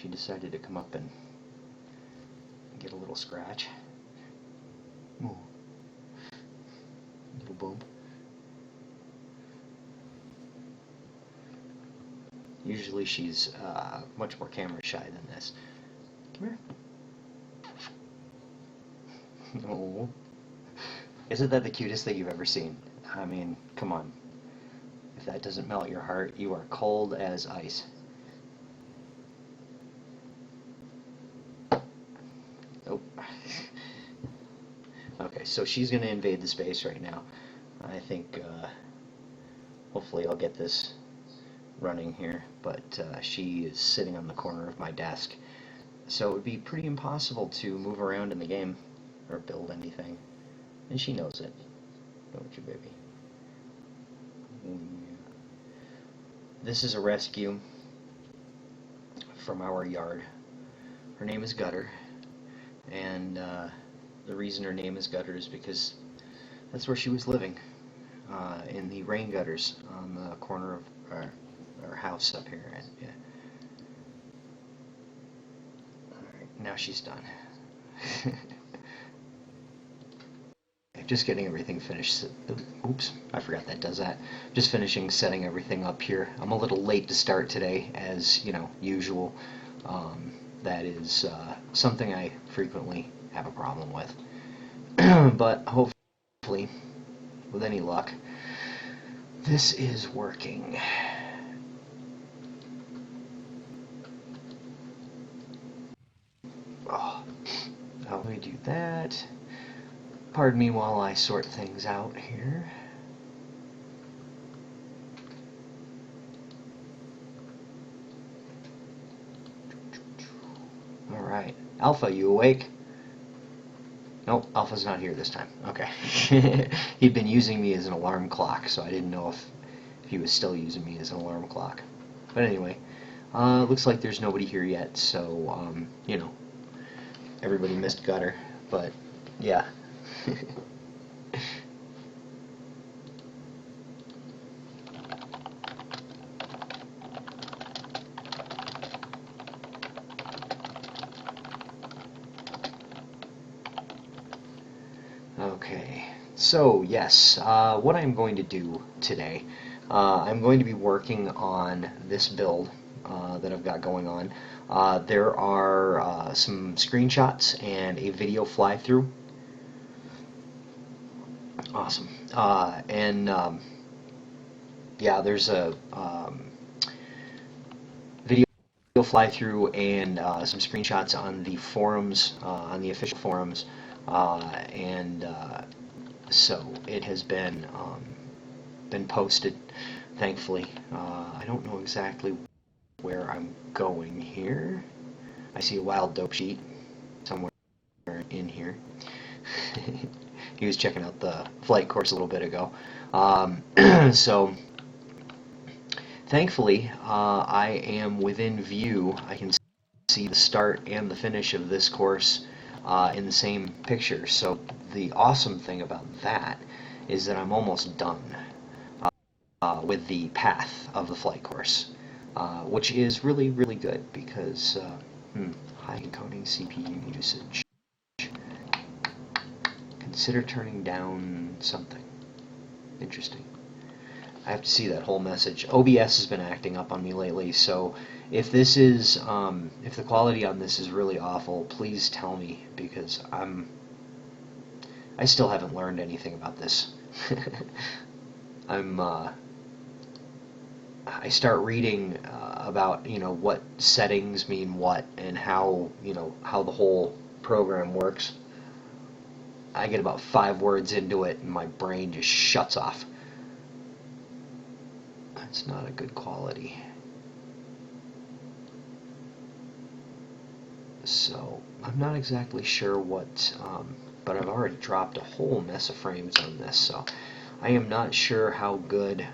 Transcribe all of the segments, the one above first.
she decided to come up and get a little scratch. Ooh. Little boom. Usually she's much more camera shy than this. Come here. Oh. Isn't that the cutest thing you've ever seen? I mean, come on. If that doesn't melt your heart, you are cold as ice. Oh. Okay, so she's going to invade the space right now. I think hopefully I'll get this running here, but she is sitting on the corner of my desk. So it would be pretty impossible to move around in the game or build anything. And she knows it. Don't you, baby? This is a rescue from our yard. Her name is Gutter, and the reason her name is Gutter is because that's where she was living, in the rain gutters on the corner of our house up here. Yeah. Alright, now she's done. Just getting everything finished. Oops, I forgot that does that. Just finishing setting everything up here. I'm a little late to start today, as you know, usual. That is something I frequently have a problem with. But hopefully, with any luck, this is working. Oh, how do we do that? Pardon me while I sort things out here. Alright. Alpha, you awake? Nope, Alpha's not here this time. Okay. He'd been using me as an alarm clock, so I didn't know if he was still using me as an alarm clock. But anyway, looks like there's nobody here yet, so, you know, everybody missed Gutter, but, yeah. Okay, so yes, what I'm going to do today, I'm going to be working on this build that I've got going on. There are some screenshots and a video fly-through. Awesome. Yeah, there's a video fly-through and some screenshots on the forums, on the official forums, so it has been posted, thankfully. I don't know exactly where I'm going here. I see a wild dope sheet somewhere in here. He was checking out the flight course a little bit ago. So, thankfully, I am within view. I can see the start and the finish of this course in the same picture. So the awesome thing about that is that I'm almost done with the path of the flight course, which is really, really good because high encoding CPU usage. Consider turning down something. Interesting. I have to see that whole message. OBS has been acting up on me lately, so if this is, if the quality on this is really awful, please tell me, because I still haven't learned anything about this. I start reading about, you know, what settings mean what, and how, you know, how the whole program works. I get about 5 words into it, and my brain just shuts off. That's not a good quality. So, I'm not exactly sure what, but I've already dropped a whole mess of frames on this, so I am not sure how good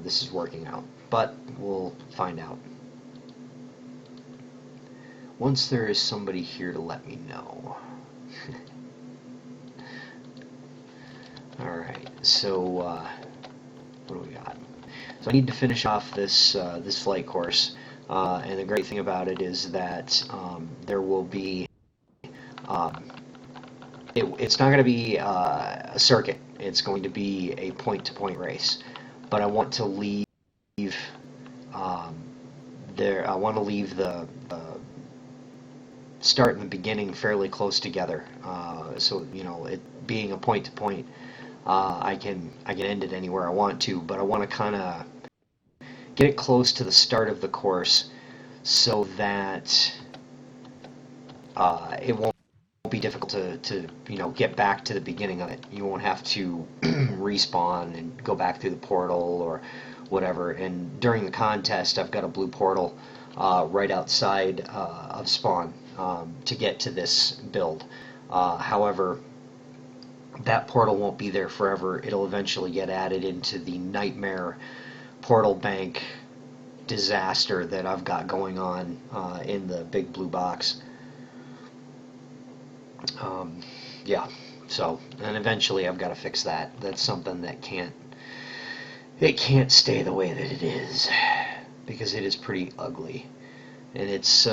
this is working out, but we'll find out once there is somebody here to let me know. Alright, so what do we got? So I need to finish off this this flight course. And the great thing about it is that there will be um, it's not going to be a circuit. It's going to be a point-to-point race. But I want to leave um, there. I want to leave the start and the beginning fairly close together. So it being a point-to-point, I can end it anywhere I want to. But I want to kind of get it close to the start of the course so that it won't be difficult to get back to the beginning of it. You won't have to respawn and go back through the portal or whatever. And during the contest, I've got a blue portal right outside of spawn to get to this build. However, that portal won't be there forever. It'll eventually get added into the nightmare portal bank disaster that I've got going on in the big blue box. Um, yeah, so, and eventually I've got to fix that. That's something that it can't stay the way that it is, because it is pretty ugly, and it's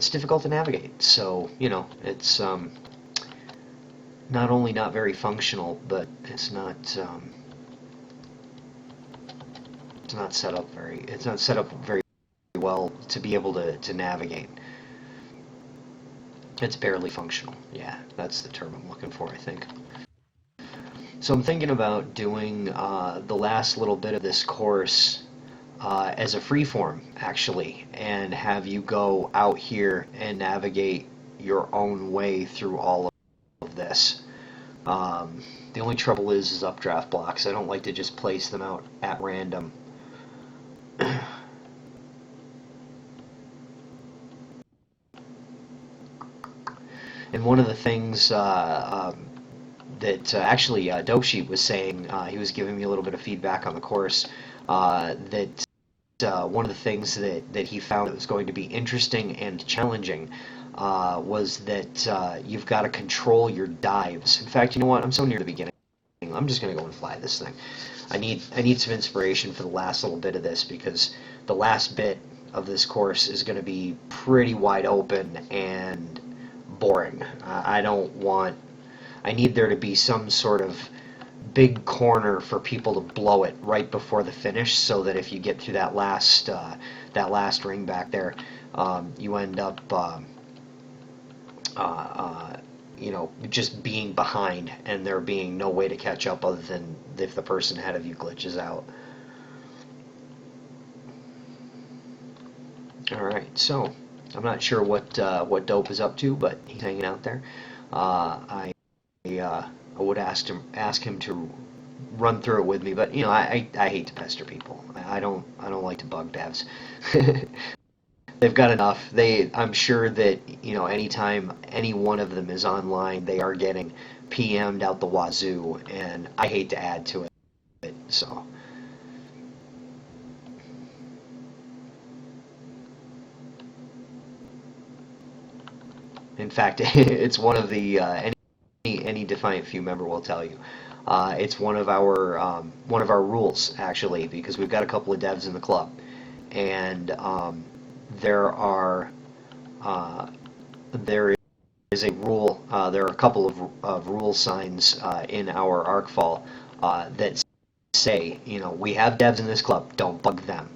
difficult to navigate. So, it's not only not very functional, but it's not set up very well to be able to navigate. It's barely functional. Yeah, that's the term I'm looking for, I think. So I'm thinking about doing the last little bit of this course as a freeform, actually, and have you go out here and navigate your own way through all of this. The only trouble is updraft blocks. I don't like to just place them out at random. And one of the things that actually Dope Sheet was saying, he was giving me a little bit of feedback on the course, that one of the things that he found that was going to be interesting and challenging was that you've got to control your dives. In fact, you know what? I'm so near the beginning. I'm just going to go and fly this thing. I need some inspiration for the last little bit of this, because the last bit of this course is going to be pretty wide open and boring. I need there to be some sort of big corner for people to blow it right before the finish, so that if you get through that last ring back there, you end up just being behind, and there being no way to catch up other than if the person ahead of you glitches out. All right, so I'm not sure what Dope is up to, but he's hanging out there. I would ask him to run through it with me, but I hate to pester people. I don't like to bug devs. They've got enough. I'm sure that anytime any one of them is online, they are getting PM'd out the wazoo, and I hate to add to it. So. In fact, it's one of the any Defiant Few member will tell you. It's one of our rules, actually, because we've got a couple of devs in the club, and there is a rule. There are a couple of rule signs in our ArcFall that say, we have devs in this club. Don't bug them.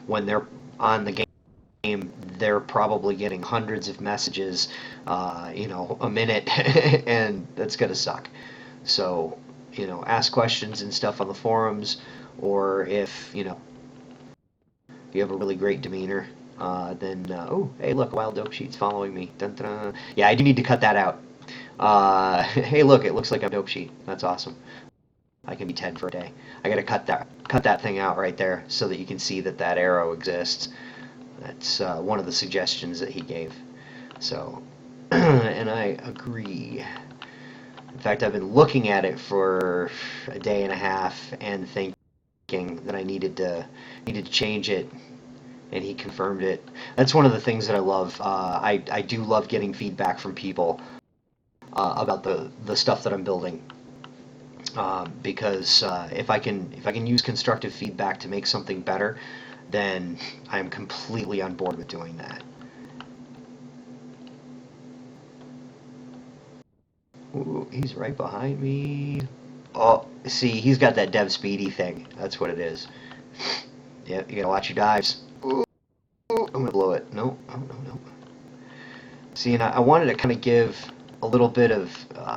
When they're on the game, they're probably getting hundreds of messages, a minute, and that's gonna suck. So, ask questions and stuff on the forums, or if you have a really great demeanor, then oh, hey, look, Wild Dope Sheet's following me. Dun, dun, dun. Yeah, I do need to cut that out. Hey, look, it looks like I'm Dope Sheet. That's awesome. I can be 10 for a day. I gotta cut that thing out right there so that you can see that arrow exists. That's one of the suggestions that he gave. So, and I agree. In fact, I've been looking at it for a day and a half and thinking that I needed to change it, and he confirmed it. That's one of the things that I love. I do love getting feedback from people about the stuff that I'm building. Because if I can use constructive feedback to make something better, then I'm completely on board with doing that. Ooh, he's right behind me. Oh, see, he's got that dev speedy thing. That's what it is. Yeah, you gotta watch your dives. Ooh, I'm gonna blow it. No, no, no, no. See, and I wanted to kind of give a little bit of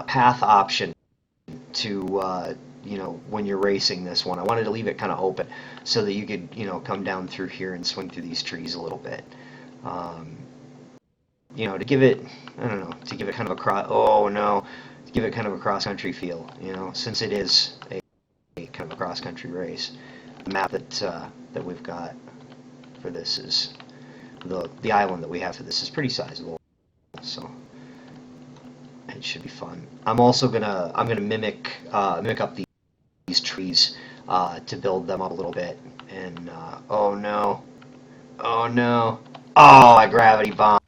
path option to, when you're racing this one. I wanted to leave it kind of open so that you could, come down through here and swing through these trees a little bit. Um, to give it, I don't know, to give it kind of a oh no, to give it kind of a cross-country feel, since it is a kind of a cross-country race. The map that we've got for this is, the island that we have for this is pretty sizable, so it should be fun. I'm gonna mimic up these trees to build them up a little bit. And oh no, oh no, oh, I gravity bombed.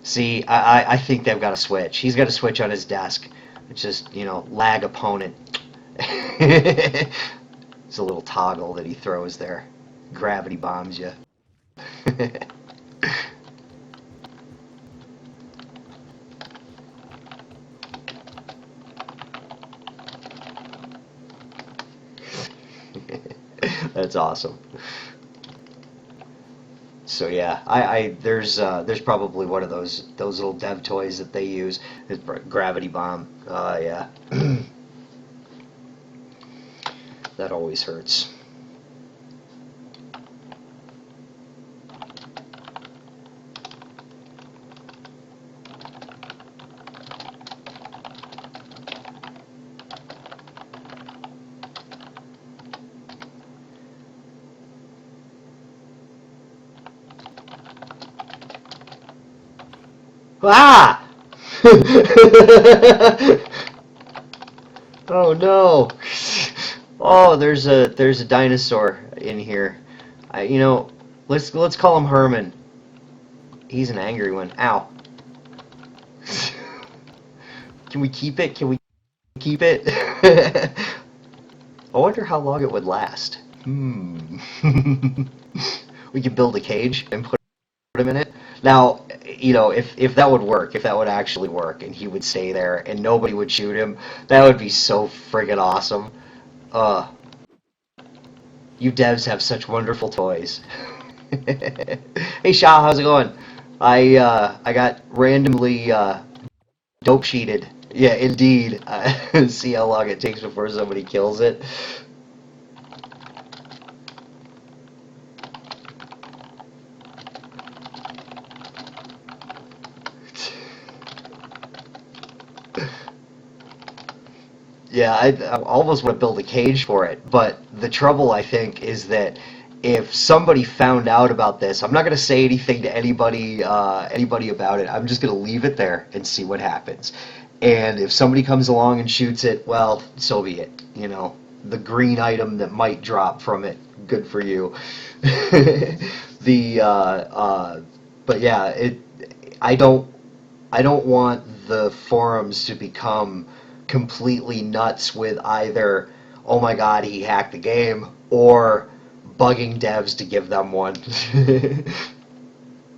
See, I think they've got a switch. He's got a switch on his desk. It's just, lag opponent. It's a little toggle that he throws there. Gravity bombs you. That's awesome. So yeah, there's probably one of those little dev toys that they use. It's gravity bomb. Yeah, that always hurts. Ah! Oh no! Oh, there's a dinosaur in here. I, you know, let's call him Herman. He's an angry one. Ow! Can we keep it? Can we keep it? I wonder how long it would last. Hmm. We could build a cage and put him in it. Now, if that would work, if that would actually work, and he would stay there and nobody would shoot him, that would be so friggin' awesome. Uh, you devs have such wonderful toys. Hey Shaw, how's it going? I got randomly dope sheeted. Yeah, indeed. See how long it takes before somebody kills it. Yeah, I almost want to build a cage for it, but the trouble I think is that if somebody found out about this, I'm not going to say anything to anybody about it. I'm just going to leave it there and see what happens. And if somebody comes along and shoots it, well, so be it. The green item that might drop from it, good for you. the But yeah, I don't I don't want the forums to become completely nuts with either, oh my god, he hacked the game, or bugging devs to give them one.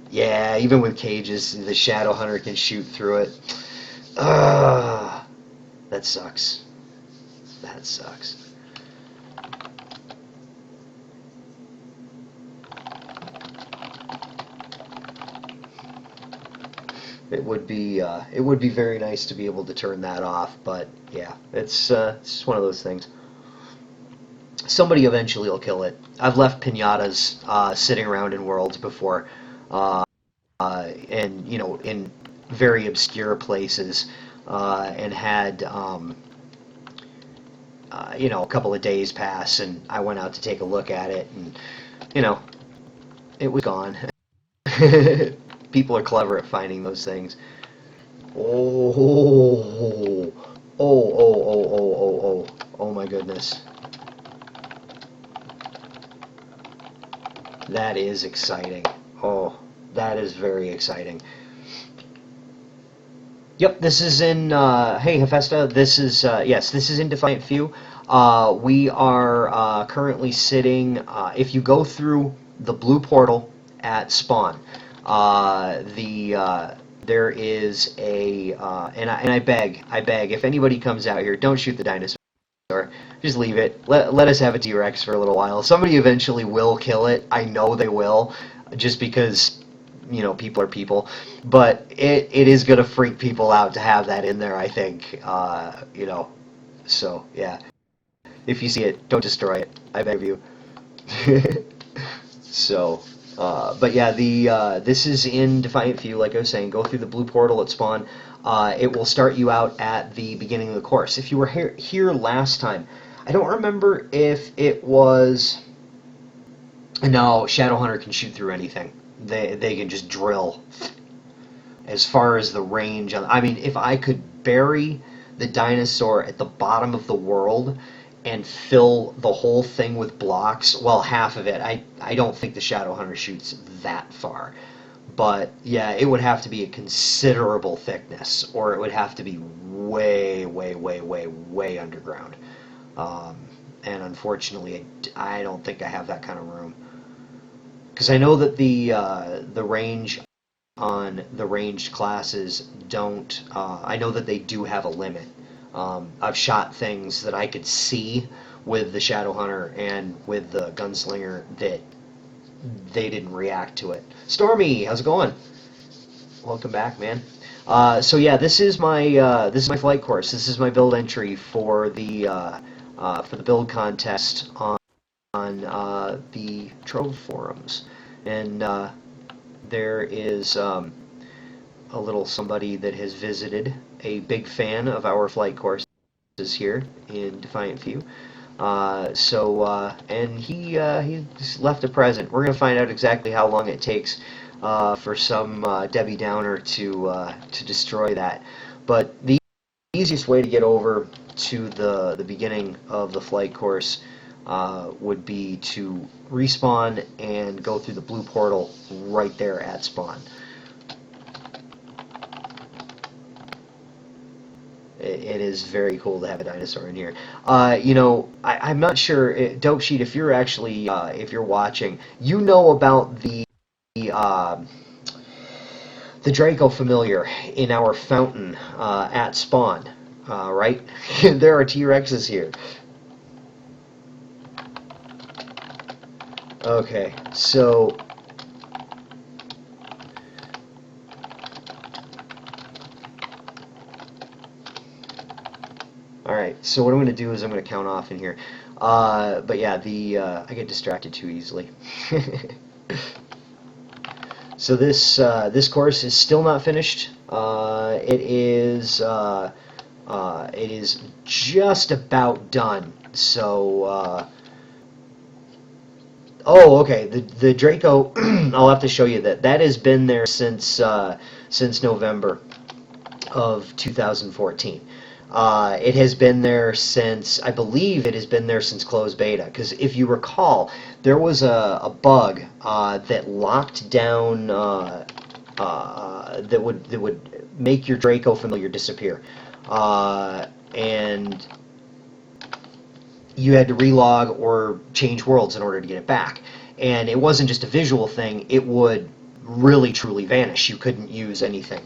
Yeah, even with cages, the Shadow Hunter can shoot through it. Ugh, that sucks. That sucks. It would be very nice to be able to turn that off, but yeah, it's just one of those things. Somebody eventually will kill it. I've left pinatas sitting around in worlds before, and in very obscure places, and had a couple of days pass, and I went out to take a look at it, and you know, it was gone. People are clever at finding those things. Oh, oh, oh, oh my goodness. That is exciting. Oh, that is very exciting. Yep, this is in, hey Hephaestus, this is, yes, this is in Defiant Few. We are currently sitting, if you go through the blue portal at spawn, there is a, and I beg, if anybody comes out here, don't shoot the dinosaur. Just leave it. Let us have a T-Rex for a little while. Somebody eventually will kill it. I know they will, just because, people are people. But it is going to freak people out to have that in there, I think. So, yeah. If you see it, don't destroy it. I beg of you. So, but yeah, this is in Defiant Few, like I was saying. Go through the blue portal at spawn. It will start you out at the beginning of the course. If you were here last time, I don't remember if it was... No, Shadowhunter can shoot through anything. They can just drill. As far as the range, I mean, if I could bury the dinosaur at the bottom of the world and fill the whole thing with blocks, well, half of it, I don't think the Shadowhunter shoots that far. But yeah, it would have to be a considerable thickness, or it would have to be way, way, way, way, way underground. Um, and unfortunately, I don't think I have that kind of room. Because I know that the range on the ranged classes don't. I know that they do have a limit. I've shot things that I could see with the Shadowhunter and with the Gunslinger that they didn't react to it. Stormy, how's it going? Welcome back, man. So yeah, this is my flight course. This is my build entry for the build contest on the Trove forums, and there is a little somebody that has visited, a big fan of our flight courses here in Defiant Few. And he just left a present. We're gonna find out exactly how long it takes for some Debbie Downer to destroy that. But the easiest way to get over to the beginning of the flight course would be to respawn and go through the blue portal right there at spawn. It is very cool to have a dinosaur in here. I'm not sure, Dope Sheet, if you're actually, if you're watching, you know about uh, the Draco familiar in our fountain at spawn, right? There are T-Rexes here. Okay, so... Alright, so what I'm going to do is I'm going to count off in here. But yeah, I get distracted too easily. So this course is still not finished. It is just about done. So oh, okay. The Draco, I'll have to show you that. That has been there since November of 2014. It has been there since, I believe it has been there since closed beta, because if you recall, there was a bug that locked down, that would make your Draco familiar disappear. And you had to relog or change worlds in order to get it back. And it wasn't just a visual thing, it would really truly vanish. You couldn't use anything.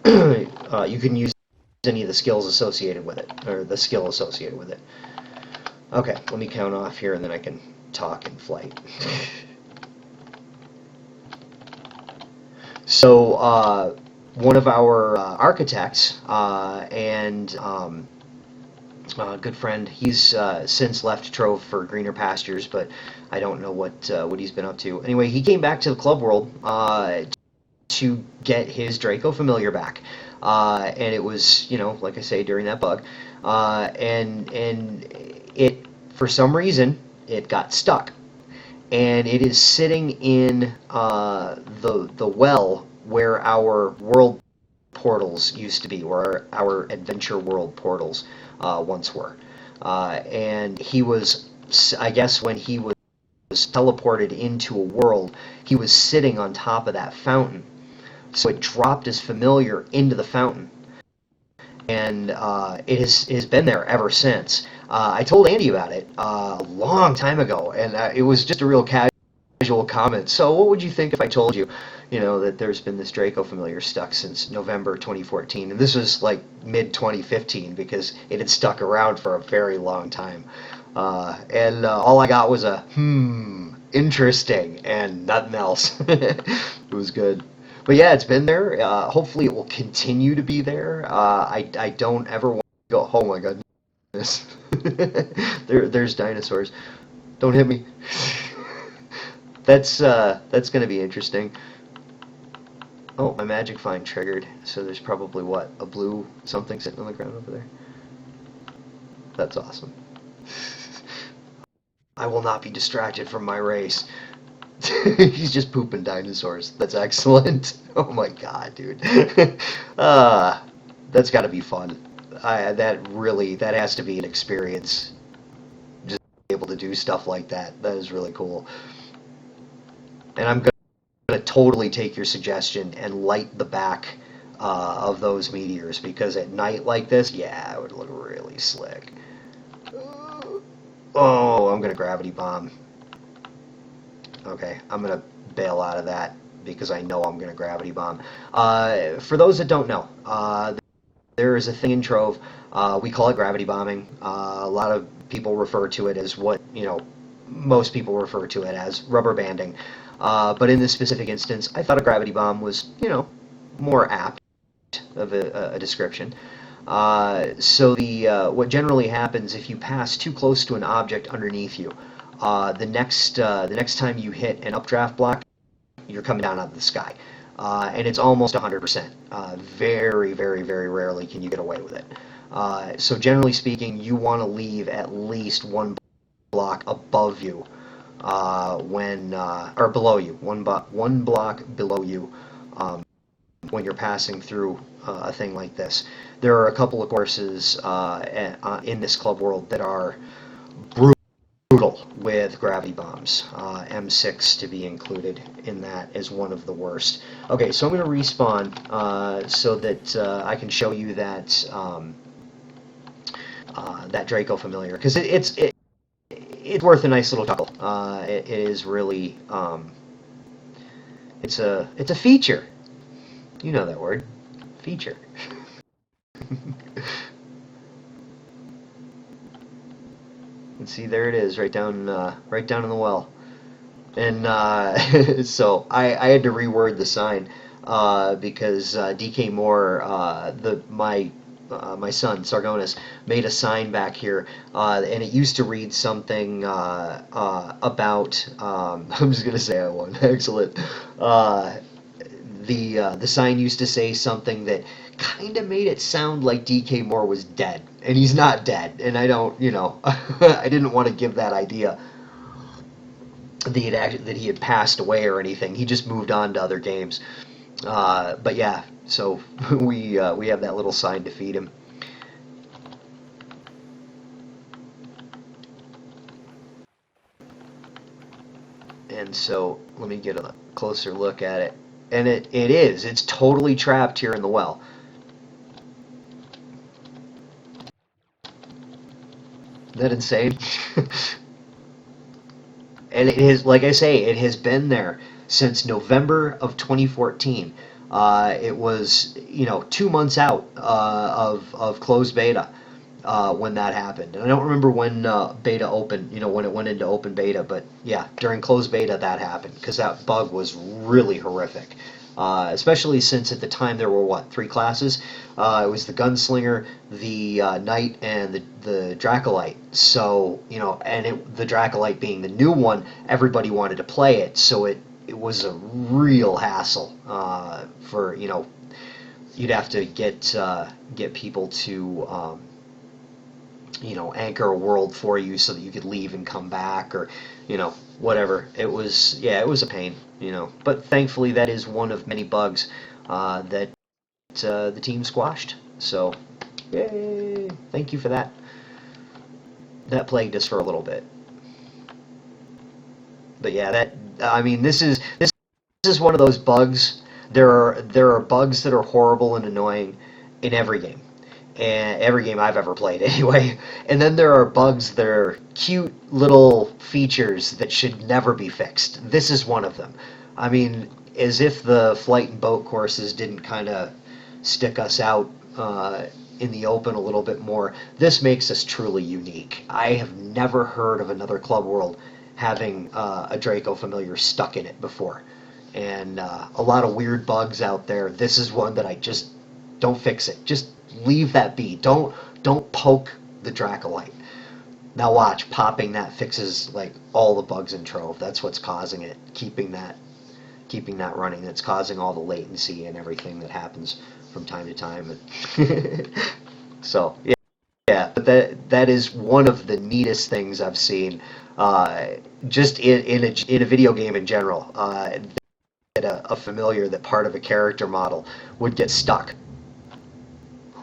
You couldn't use any of the skills associated with it, or the skill associated with it. Okay, let me count off here and then I can talk in flight. So, one of our architects and good friend, he's since left Trove for greener pastures, but I don't know what he's been up to. Anyway, he came back to the club world to get his Draco familiar back. And it was, like I say, during that bug. And it, for some reason, it got stuck. And it is sitting in the well where our world portals used to be, where our adventure world portals once were. And he was, I guess when he was teleported into a world, he was sitting on top of that fountain. So it dropped his familiar into the fountain, and it has been there ever since. I told Andy about it a long time ago, and it was just a real casual comment. So, what would you think if I told you, that there's been this Draco familiar stuck since November 2014, and this was like mid 2015 because it had stuck around for a very long time, and all I got was a interesting and nothing else. It was good. But yeah, it's been there. Hopefully, it will continue to be there. I don't ever want to go. Oh my goodness, there's dinosaurs. Don't hit me. That's gonna be interesting. Oh, my magic find triggered. So there's probably what, a blue something sitting on the ground over there. That's awesome. I will not be distracted from my race. He's just pooping dinosaurs. That's excellent. Oh my god, dude. uh, that's got to be fun. That has to be an experience. Just be able to do stuff like that. That is really cool. And I'm gonna totally take your suggestion and light the back of those meteors because at night like this, yeah, it would look really slick. Oh, I'm gonna gravity bomb. Okay, I'm gonna bail out of that because I know I'm gonna gravity bomb. For those that don't know, there is a thing in Trove. We call it gravity bombing. A lot of people refer to it as what most people refer to it as rubber banding. But in this specific instance, I thought a gravity bomb was more apt of a description. So what generally happens if you pass too close to an object underneath you, the next time you hit an updraft block, you're coming down out of the sky, and it's almost 100%. Very, very, very rarely can you get away with it. So generally speaking, you want to leave at least one block above you or below you, one block below you. When you're passing through a thing like this. There are a couple of courses in this club world that are brutal with gravity bombs. M6 to be included in that as one of the worst. Okay, so I'm going to respawn so that I can show you that Draco familiar because it's worth a nice little chuckle. It is really it's a feature. You know that word. Feature. And see, there it is, right down in the well. And so I had to reword the sign because DK Moore, my son Sargonis, made a sign back here, and it used to read something about. I'm just gonna say I won. Excellent. The sign used to say something that kind of made it sound like DK Moore was dead, and he's not dead. And I don't, I didn't want to give that idea that he had passed away or anything. He just moved on to other games. But yeah, so we have that little sign to feed him. And so let me get a closer look at it. And it's totally trapped here in the well. Isn't that insane? And it is, like I say, it has been there since November of 2014. It was, 2 months out of closed beta when that happened. And I don't remember when beta opened, when it went into open beta, but yeah, during closed beta that happened because that bug was really horrific. Especially since at the time there were, what, 3 classes? It was the Gunslinger, the Knight, and the Dracolite. So, and the Dracolite being the new one, everybody wanted to play it, so it was a real hassle for, you'd have to get people to anchor a world for you so that you could leave and come back, or whatever. It was a pain, but thankfully that is one of many bugs that the team squashed. So yay, thank you for that. That plagued us for a little bit, but yeah, this is one of those bugs. There are bugs that are horrible and annoying in every game. and every game I've ever played anyway. And then there are bugs that are cute little features that should never be fixed. This is one of them. I mean, as if the flight and boat courses didn't kind of stick us out in the open a little bit more. This makes us truly unique. I have never heard of another Club World having a Draco familiar stuck in it before. And a lot of weird bugs out there. This is one that I just don't fix it. Just leave that be. Don't poke the Dracolite. Now watch, popping that fixes like all the bugs in Trove. That's what's causing it. Keeping that running. That's causing all the latency and everything that happens from time to time. So yeah. Yeah, but that is one of the neatest things I've seen, just in a video game in general. That a familiar that part of a character model would get stuck.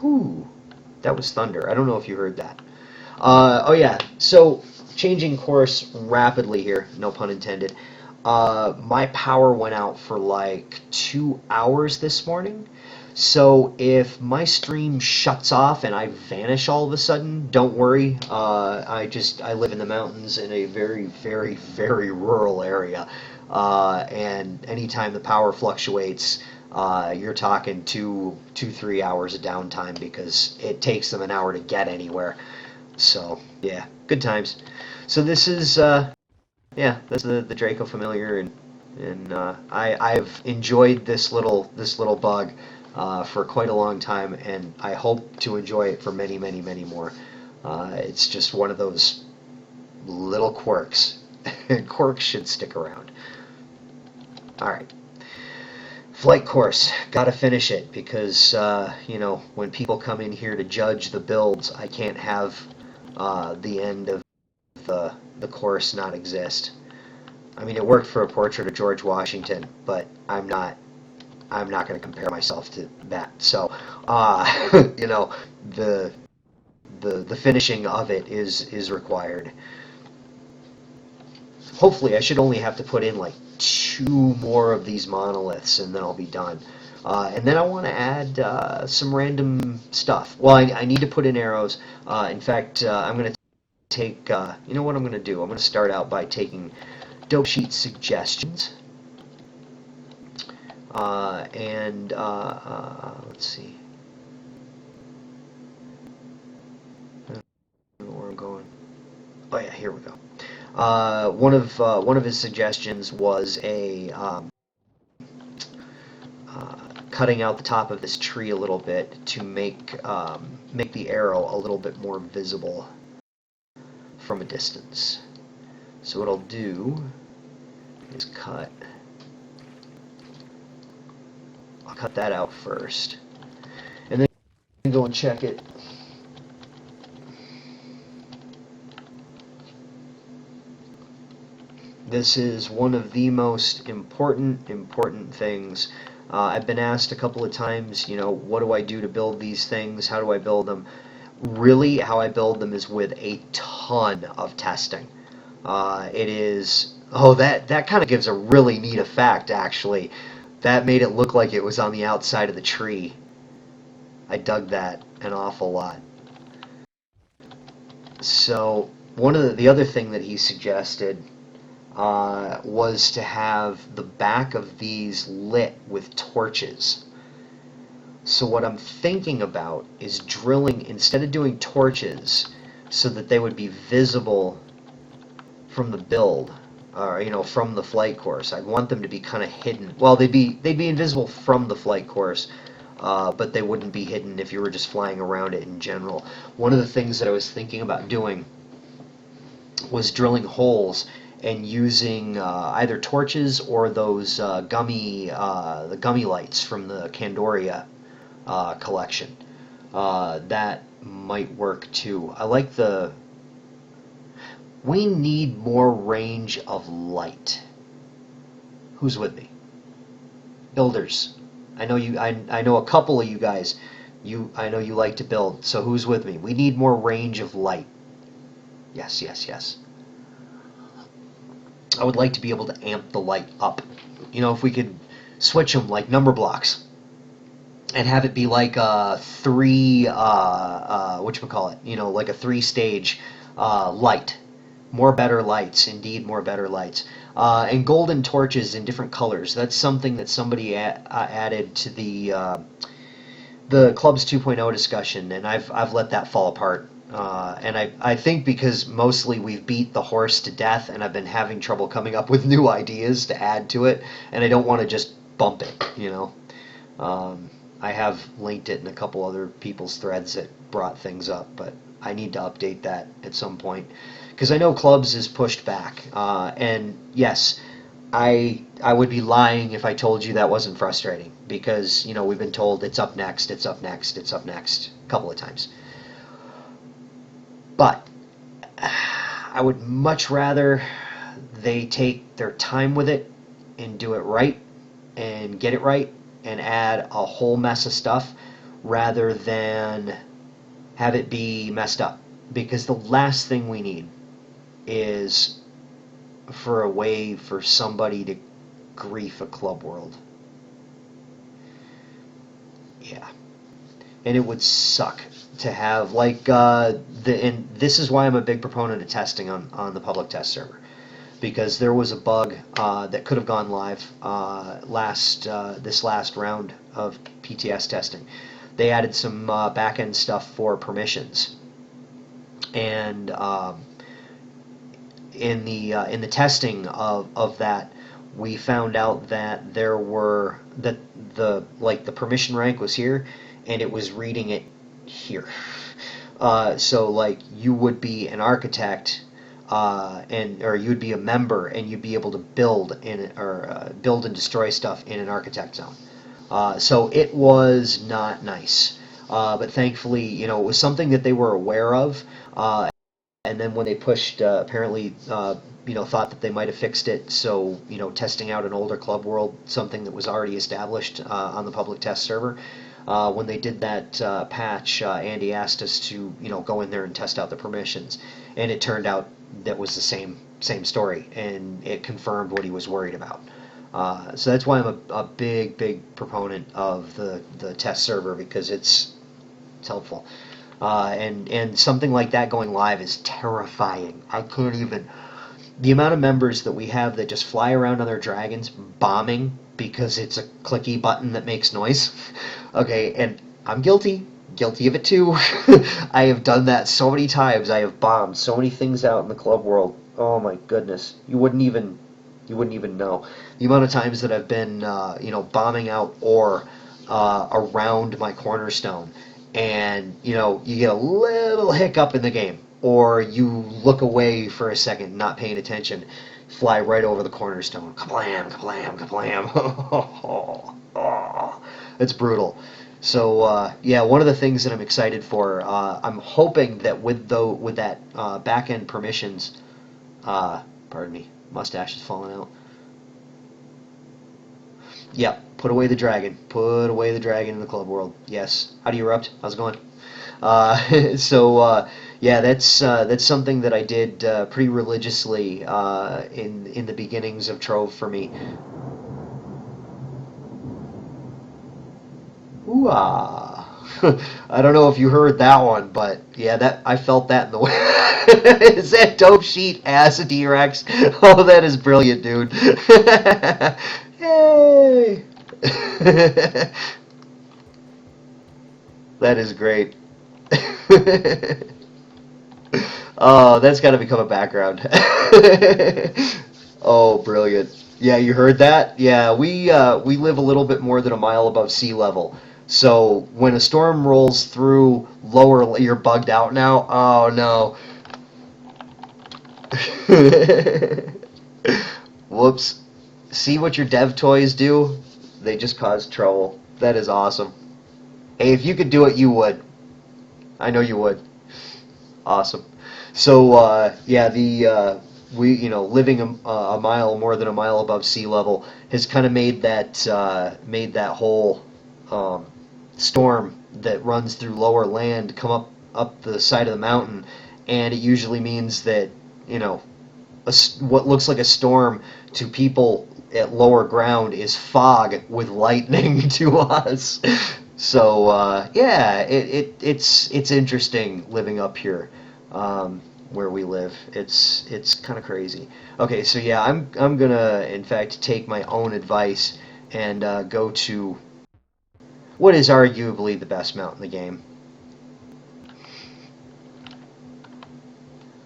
Whew, that was thunder. I don't know if you heard that. Oh yeah, so changing course rapidly here, no pun intended. My power went out for like 2 hours this morning. So if my stream shuts off and I vanish all of a sudden, don't worry. I live in the mountains in a very, very, very rural area, and anytime the power fluctuates, you're talking 3 hours of downtime because it takes them an hour to get anywhere. So yeah, good times. So this is yeah, that's the Draco familiar, and I've enjoyed this little bug for quite a long time, and I hope to enjoy it for many many many more. It's just one of those little quirks, and quirks should stick around. All right. Flight course, gotta finish it because when people come in here to judge the builds, I can't have the end of the course not exist. I mean, it worked for a portrait of George Washington, but I'm not going to compare myself to that. So, the the finishing of it is required. Hopefully, I should only have to put in like 2 more of these monoliths, and then I'll be done. And then I want to add some random stuff. Well, I need to put in arrows. In fact, I'm going to take. You know what I'm going to do? I'm going to start out by taking dope sheet suggestions. And let's see. I don't know where I'm going. Oh yeah, here we go. One of his suggestions was a cutting out the top of this tree a little bit to make the arrow a little bit more visible from a distance. So what I'll do is I'll cut that out first, and then go and check it. This is one of the most important things. I've been asked a couple of times, what do I do to build these things? How do I build them? Really, how I build them is with a ton of testing. It is... Oh, that kind of gives a really neat effect, actually. That made it look like it was on the outside of the tree. I dug that an awful lot. So, one of the other thing that he suggested was to have the back of these lit with torches. So what I'm thinking about is drilling, instead of doing torches, so that they would be visible from the build, or from the flight course. I want them to be kind of hidden. Well, they'd be invisible from the flight course, but they wouldn't be hidden if you were just flying around it in general. One of the things that I was thinking about doing was drilling holes and using either torches or those the gummy lights from the Candoria collection. That might work too. I like the... We need more range of light. Who's with me? Builders. I know you. I know a couple of you guys. I know you like to build. So who's with me? We need more range of light. Yes, yes, yes. I would like to be able to amp the light up. If we could switch them like number blocks. and have it be like a three whatchamacallit, like a three-stage light. More better lights, indeed, more better lights. And golden torches in different colors. That's something that somebody added to the Clubs 2.0 discussion, and I've let that fall apart. And I think because mostly we've beat the horse to death, and I've been having trouble coming up with new ideas to add to it, and I don't want to just bump it. I have linked it in a couple other people's threads that brought things up, but I need to update that at some point because I know Clubs is pushed back. And yes, I would be lying if I told you that wasn't frustrating because we've been told it's up next, it's up next, it's up next a couple of times. But I would much rather they take their time with it and do it right and get it right and add a whole mess of stuff rather than have it be messed up. Because the last thing we need is for a way for somebody to grief a club world. Yeah. And it would suck to have and this is why I'm a big proponent of testing on the public test server, because there was a bug that could have gone live this last round of PTS testing. They added some back-end stuff for permissions, and in the testing of that, we found out that the permission rank was here, and it was reading it here. So like you would be an architect, or you'd be a member, and you'd be able to build build and destroy stuff in an architect zone. So it was not nice. But thankfully, it was something that they were aware of. And then when they pushed, apparently, thought that they might have fixed it. So, testing out an older club world, something that was already established on the public test server. When they did that patch, Andy asked us to, go in there and test out the permissions, and it turned out that was the same story, and it confirmed what he was worried about. So that's why I'm a big proponent of the test server, because it's helpful. And something like that going live is terrifying. I can't even. The amount of members that we have that just fly around on their dragons bombing because it's a clicky button that makes noise. Okay, and I'm guilty of it too. I have done that so many times. I have bombed so many things out in the club world. Oh my goodness, you wouldn't even know the amount of times that I've been bombing out ore around my cornerstone, and you get a little hiccup in the game, or you look away for a second, not paying attention, fly right over the cornerstone, kablam, kablam, kablam. Oh, it's brutal. So yeah, one of the things that I'm excited for, I'm hoping that with that back end permissions, pardon me, mustache is falling out. Yep, put away the dragon. Put away the dragon in the club world. Yes. How do you erupt? How's it going? Yeah, that's something that I did pretty religiously in the beginnings of Trove for me. Ooh ah. I don't know if you heard that one, but yeah, that I felt that in the way. Is that dope sheet as a D-Rex? Oh, that is brilliant, dude. Yay! That is great. Oh, that's got to become a background. Oh, brilliant. Yeah, you heard that? Yeah, we live a little bit more than a mile above sea level. So when a storm rolls through lower, you're bugged out now. Oh no. Whoops. See what your dev toys do? They just cause trouble. That is awesome. Hey, if you could do it, you would. I know you would. Awesome. So yeah, the we living a mile, more than a mile above sea level, has kind of made that whole storm that runs through lower land come up the side of the mountain, and it usually means that what looks like a storm to people at lower ground is fog with lightning to us. So yeah, it's interesting living up here, where we live. It's kind of crazy. Okay, so yeah, I'm gonna in fact take my own advice and go to what is arguably the best mount in the game.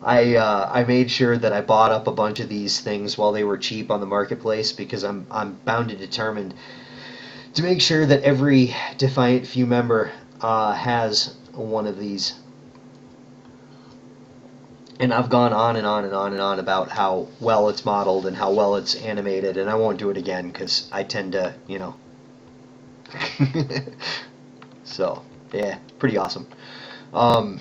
I made sure that I bought up a bunch of these things while they were cheap on the marketplace because I'm bound and determined to make sure that every Defiant Few member has one of these. And I've gone on and on and on and on about how well it's modeled and how well it's animated, and I won't do it again because I tend to, you know. So yeah, pretty awesome. Um,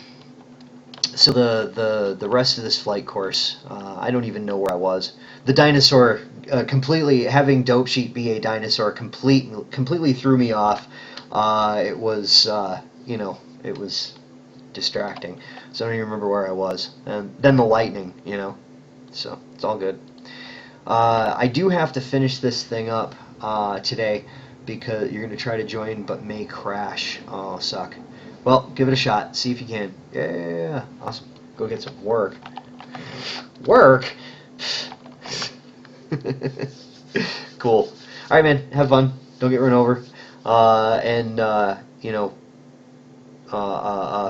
so the rest of this flight course, I don't even know where I was. The dinosaur completely having Dope Sheet be a dinosaur completely threw me off. It was it was distracting. So I don't even remember where I was. And then the lightning, so it's all good. I do have to finish this thing up today because you're going to try to join but may crash. Oh, suck. Well, give it a shot. See if you can. Yeah, awesome. Go get some work. Work? Cool. All right, man. Have fun. Don't get run over. And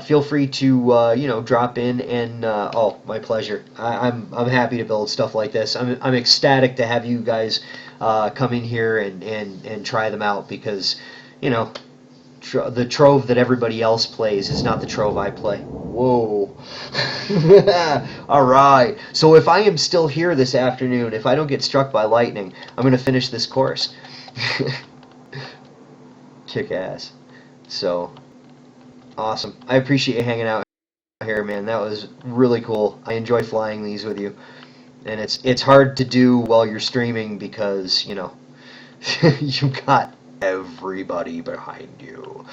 feel free to drop in and oh, my pleasure. I'm happy to build stuff like this. I'm ecstatic to have you guys come in here and try them out because you know the trove that everybody else plays is not the trove I play. Whoa. All right. So if I am still here this afternoon, if I don't get struck by lightning, I'm going to finish this course. Kick ass. So awesome. I appreciate you hanging out here, man. That was really cool. I enjoy flying these with you. And it's hard to do while you're streaming because, you got everybody behind you.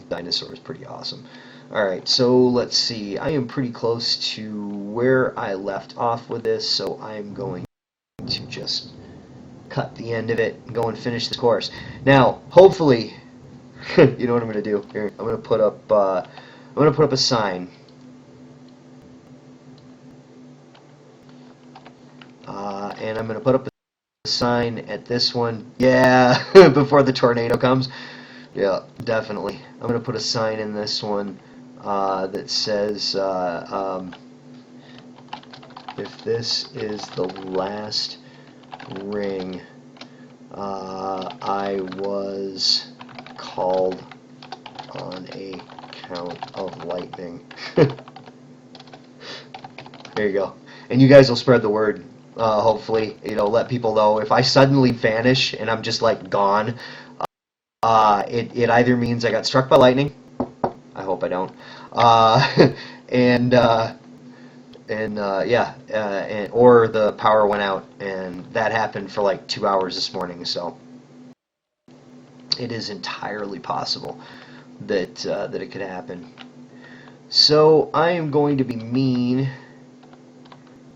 Dinosaur is pretty awesome. Alright, so let's see. I am pretty close to where I left off with this, so I'm going to just cut the end of it and go and finish the course. Now, hopefully, you know what I'm going to do? Here, I'm going to put up a sign. And I'm going to put up a sign at this one. Yeah, before the tornado comes. Yeah, definitely. I'm going to put a sign in this one that says, if this is the last ring, I was called on a count of lightning. There you go. And you guys will spread the word. Hopefully, let people know. If I suddenly vanish and I'm just like gone, it either means I got struck by lightning. I hope I don't. And or the power went out, and that happened for like 2 hours this morning. So it is entirely possible that it could happen. So I am going to be mean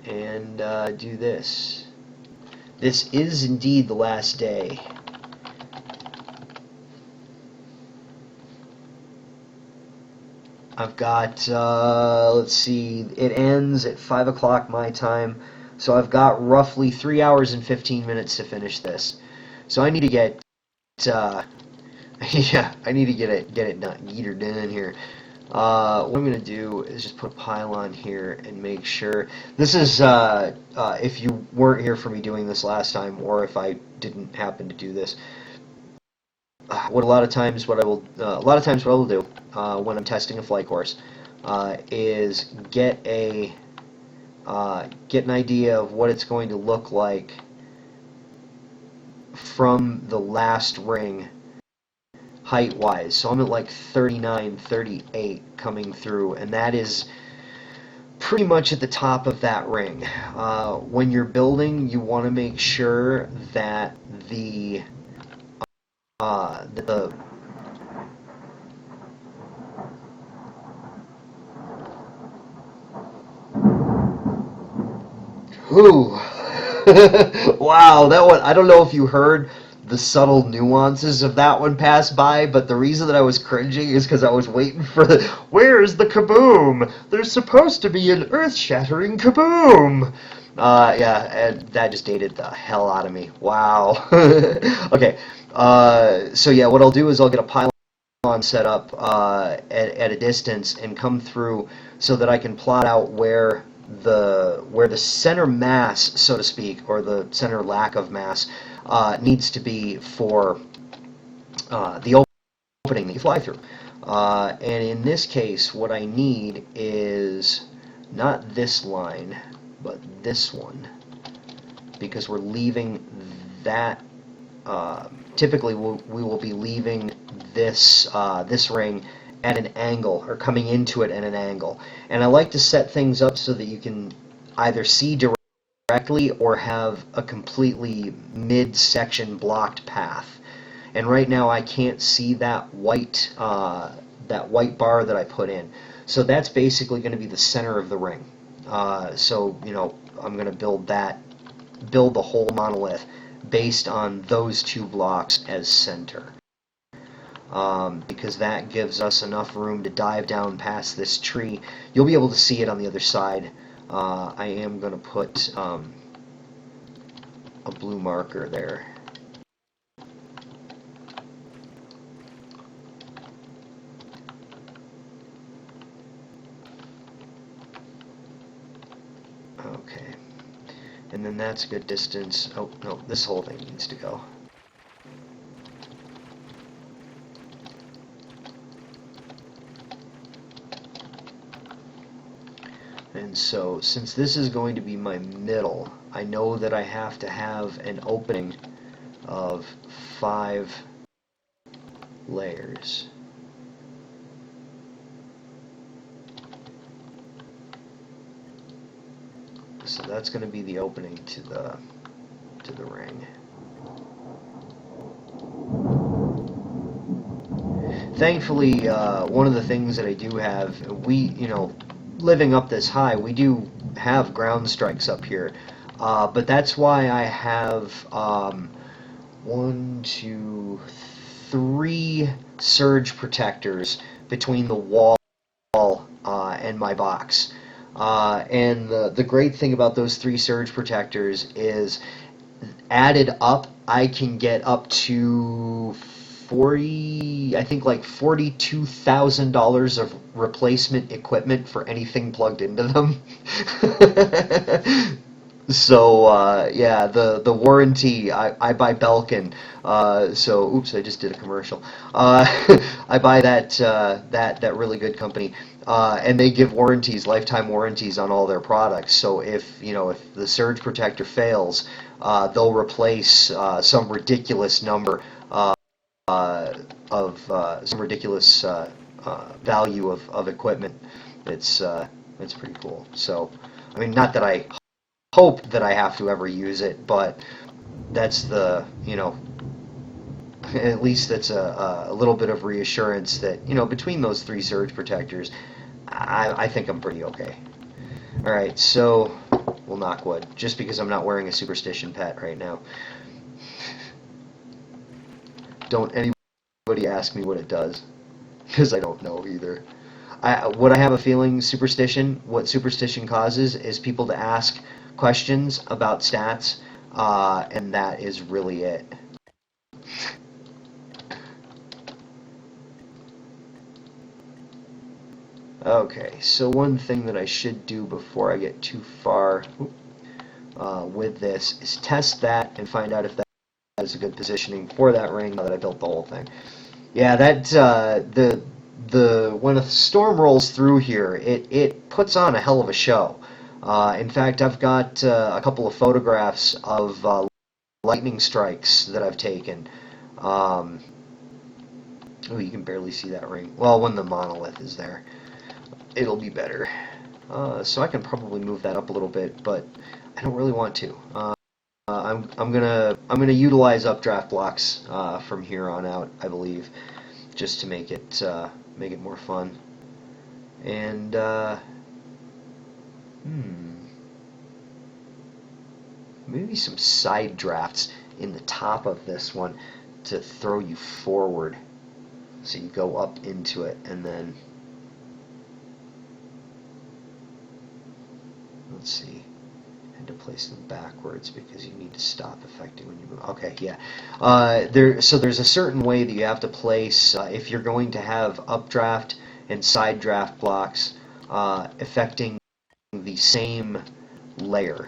and do this. This is indeed the last day. I've got, let's see, it ends at 5 o'clock my time, so I've got roughly 3 hours and 15 minutes to finish this. So I need to get, yeah, I need to get it done, get her done here. What I'm going to do is just put a pylon here and make sure. This is, if you weren't here for me doing this last time, or if I didn't happen to do this, what a lot of times what I will do when I'm testing a flight course is get an idea of what it's going to look like from the last ring height wise. So I'm at like 39, 38 coming through, and that is pretty much at the top of that ring. When you're building, you want to make sure that the Ooh. Wow, that one, I don't know if you heard the subtle nuances of that one pass by, but the reason that I was cringing is because I was waiting for the, where's the kaboom? There's supposed to be an earth-shattering kaboom! Yeah, and that just dated the hell out of me. Wow. Okay, so yeah, what I'll do is I'll get a pylon set up at a distance and come through so that I can plot out where the center mass, so to speak, or the center lack of mass, needs to be for the opening that you fly through. And in this case, what I need is not this line, but this one, because we're leaving that. Typically, we will be leaving this ring at an angle, or coming into it at an angle. And I like to set things up so that you can either see directly or have a completely mid-section blocked path. And right now I can't see that white bar that I put in. So that's basically going to be the center of the ring. So, you know, I'm going to build the whole monolith based on those two blocks as center. Because that gives us enough room to dive down past this tree. You'll be able to see it on the other side. I am going to put a blue marker there. Okay. And then that's a good distance. Oh, no, this whole thing needs to go. And so, since this is going to be my middle, I know that I have to have an opening of 5 layers. So that's going to be the opening to the ring. Thankfully, one of the things that I do have, living up this high, we do have ground strikes up here. But that's why I have 1, 2, 3 surge protectors between the wall and my box. And the great thing about those 3 surge protectors is, added up, I can get up to 40, I think like $42,000 of replacement equipment for anything plugged into them. So yeah, the warranty, I buy Belkin. So oops, I just did a commercial. I buy that really good company, and they give warranties, lifetime warranties on all their products. So if the surge protector fails, they'll replace some ridiculous number of some ridiculous value of equipment. It's pretty cool. So I mean, not that I hope that I have to ever use it, but that's at least that's a little bit of reassurance that, between those 3 surge protectors, I think I'm pretty okay. Alright, so we'll knock wood, just because I'm not wearing a superstition pet right now. Don't anybody ask me what it does, because I don't know either. What I have a feeling what superstition causes is people to ask questions about stats, and that is really it. Okay, so one thing that I should do before I get too far with this is test that and find out if that is a good positioning for that ring now that I built the whole thing. Yeah, that when a storm rolls through here, it puts on a hell of a show. In fact, I've got a couple of photographs of lightning strikes that I've taken. Oh, you can barely see that ring. Well, when the monolith is there, it'll be better. So I can probably move that up a little bit, but I don't really want to. I'm gonna utilize updraft blocks from here on out, I believe, just to make it more fun. And maybe some side drafts. in the top of this one to throw you forward. So you go up into it, and then, let's see, I had to place them backwards because you need to stop affecting when you move. Okay, yeah. So there's a certain way that you have to place, if you're going to have updraft and side draft blocks affecting the same layer,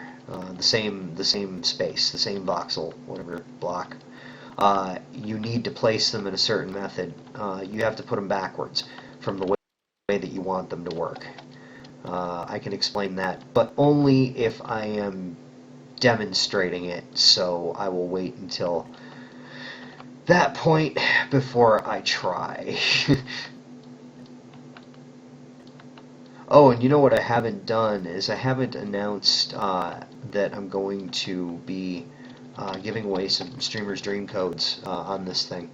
the same space, the same voxel, whatever block. You need to place them in a certain method. You have to put them backwards from the way that you want them to work. I can explain that, but only if I am demonstrating it, so I will wait until that point before I try. Oh, and you know what I haven't done is I haven't announced that I'm going to be giving away some Streamer's Dream codes on this thing.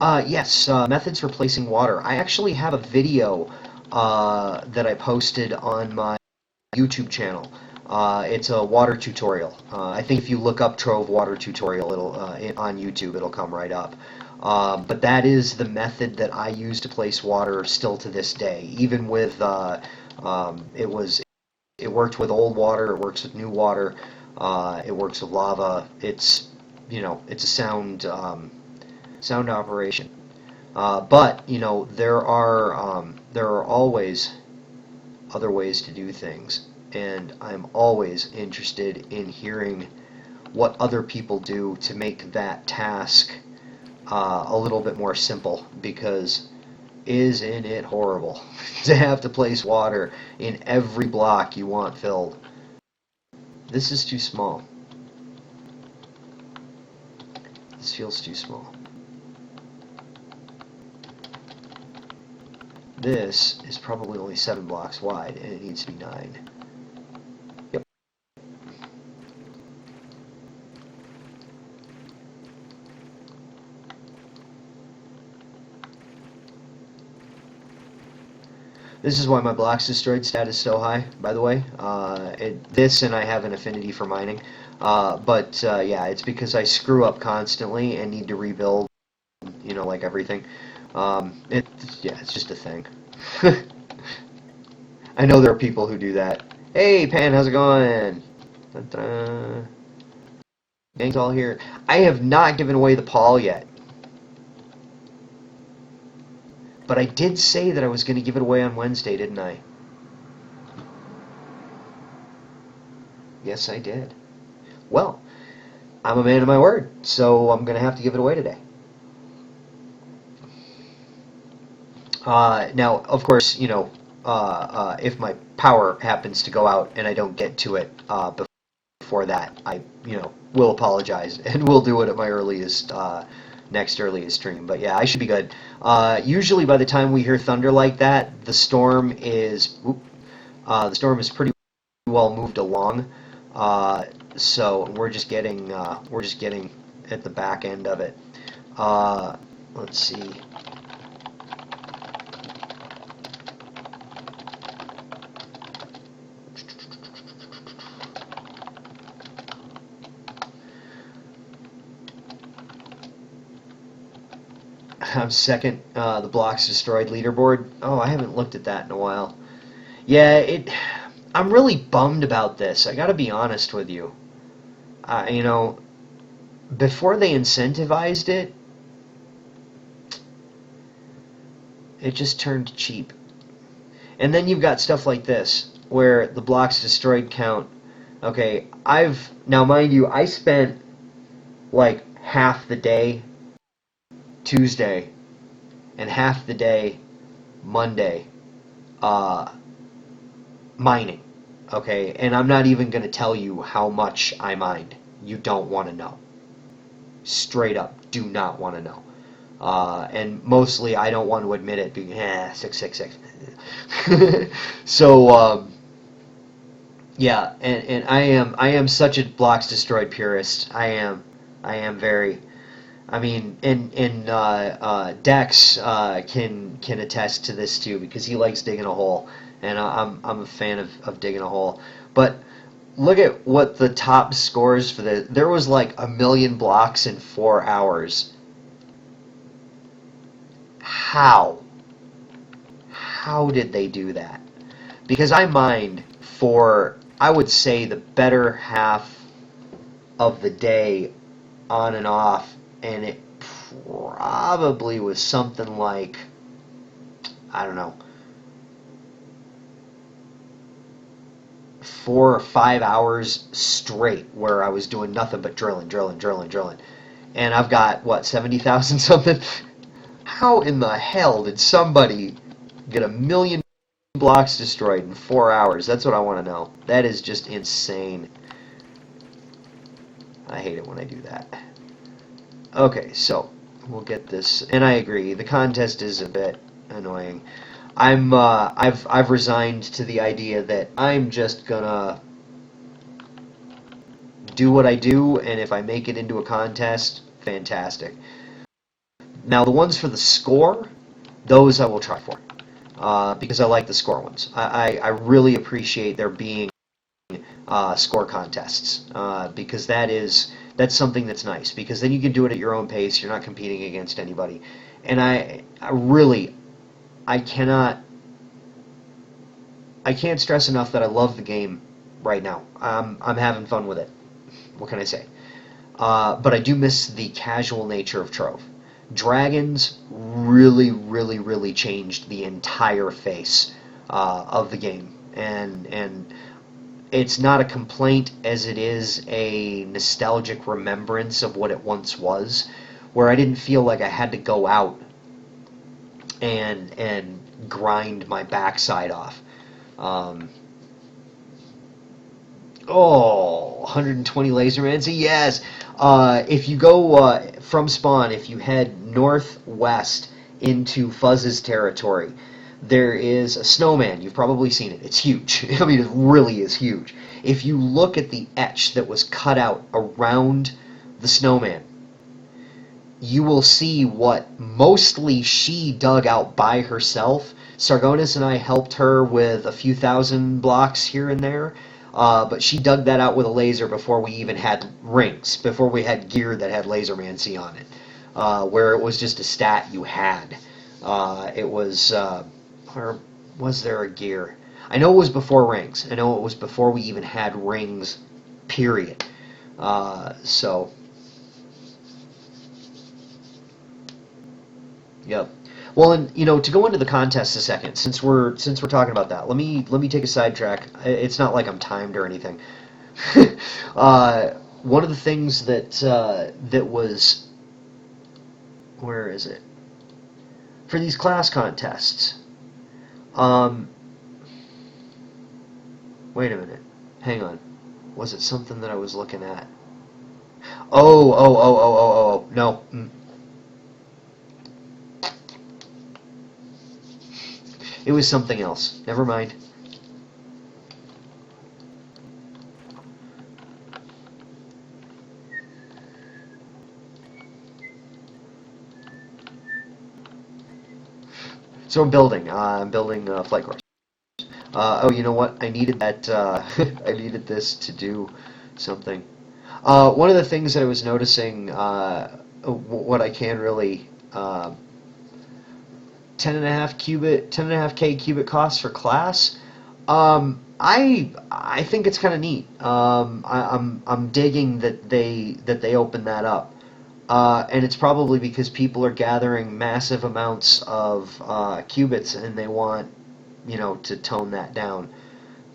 Yes, methods for placing water. I actually have a video that I posted on my YouTube channel. It's a water tutorial. I think if you look up Trove water tutorial, it'll on YouTube, it'll come right up. But that is the method that I use to place water still to this day. Even with it worked with old water, it works with new water, it works with lava. It's it's a sound operation. But there are always other ways to do things, and I'm always interested in hearing what other people do to make that task a little bit more simple, because isn't it horrible to have to place water in every block you want filled? This is too small. This feels too small. This is probably only 7 blocks wide, and it needs to be 9. Yep. This is why my blocks destroyed stat is so high, by the way. This, and I have an affinity for mining. Yeah, it's because I screw up constantly and need to rebuild, like everything. Yeah, it's just a thing. I know there are people who do that. Hey, Pan, how's it going? Ta-da. Gang's all here. I have not given away the Paul yet. But I did say that I was going to give it away on Wednesday, didn't I? Yes, I did. Well, I'm a man of my word, so I'm going to have to give it away today. Now, of course, if my power happens to go out and I don't get to it before that, I, will apologize and will do it at my next earliest stream. But yeah, I should be good. Usually, by the time we hear thunder like that, the storm is pretty well moved along. So we're just getting at the back end of it. Let's see. I'm second, the blocks destroyed leaderboard. Oh, I haven't looked at that in a while. Yeah, I'm really bummed about this. I gotta be honest with you. Before they incentivized it, it just turned cheap. And then you've got stuff like this, where the blocks destroyed count. Okay, now mind you, I spent like half the day Tuesday and half the day Monday mining. Okay, and I'm not even going to tell you how much I mined. You don't want to know. Straight up, do not want to know. And mostly I don't want to admit it because 666. So yeah, and I am such a blocks destroyed purist. I am very. I mean, Dex can attest to this too, because he likes digging a hole and I'm a fan of digging a hole. But look at what the top scores for the. There was like 1,000,000 blocks in 4 hours. How? How did they do that? Because I mined for, I would say, the better half of the day on and off, and it probably was something like, I don't know, 4 or 5 hours straight where I was doing nothing but drilling, drilling, drilling, drilling. And I've got, what, 70,000 something? How in the hell did somebody get 1,000,000 blocks destroyed in 4 hours? That's what I want to know. That is just insane. I hate it when I do that. Okay, so we'll get this, and I agree. The contest is a bit annoying. I've resigned to the idea that I'm just gonna do what I do, and if I make it into a contest, fantastic. Now the ones for the score, those I will try for, because I like the score ones. I really appreciate there being score contests, because that's something that's nice, because then you can do it at your own pace. You're not competing against anybody, and I really I cannot I can't stress enough that I love the game right now. I'm having fun with it. What can I say? But I do miss the casual nature of Trove. Dragons really, really, really changed the entire face of the game, and it's not a complaint as it is a nostalgic remembrance of what it once was, where I didn't feel like I had to go out and grind my backside off. Um, oh, 120 Lasermans, yes. If you go from spawn, if you head northwest into Fuzz's territory, there is a snowman. You've probably seen it. It's huge. I mean, it really is huge. If you look at the etch that was cut out around the snowman, you will see what mostly she dug out by herself. Sargonis and I helped her with a few thousand blocks here and there, but she dug that out with a laser before we even had rings, before we had gear that had Lasermancy on it, where it was just a stat you had. It was, or was there a gear? I know it was before rings. I know it was before we even had rings, period. So Yep. Well, and to go into the contest a second, since we're talking about that, let me take a sidetrack. It's not like I'm timed or anything. One of the things that was, where is it, for these class contests? Um, Wait a minute. Hang on. Was it something that I was looking at? Oh, no. It was something else. Never mind. So I'm building flight course. Oh, you know what? I needed that. I needed this to do something. One of the things that I was noticing, what I can really, 10.5K qubit costs for class. I think it's kind of neat. I'm digging that they open that up. And it's probably because people are gathering massive amounts of qubits, and they want, to tone that down.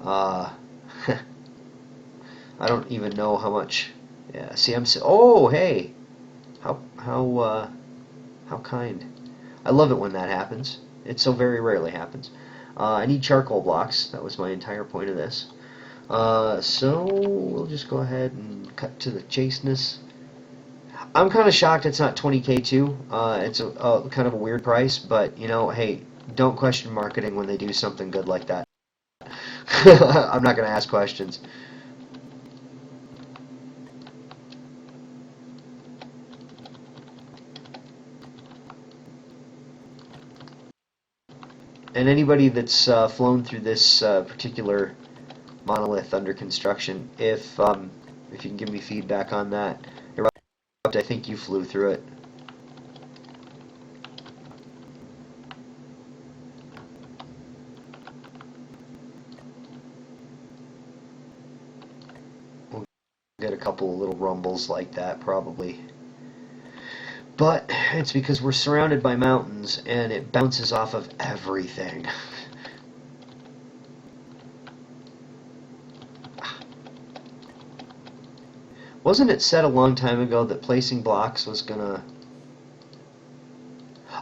Uh, I don't even know how much. Yeah, see, oh, hey, how kind. I love it when that happens. It so very rarely happens. I need charcoal blocks. That was my entire point of this. So we'll just go ahead and cut to the chasteness. I'm kind of shocked it's not 20K too. It's a kind of a weird price, but hey, don't question marketing when they do something good like that. I'm not going to ask questions. And anybody that's flown through this particular monolith under construction, if you can give me feedback on that. I think you flew through it. We'll get a couple of little rumbles like that probably. But it's because we're surrounded by mountains and it bounces off of everything. Wasn't it said a long time ago that placing blocks was gonna...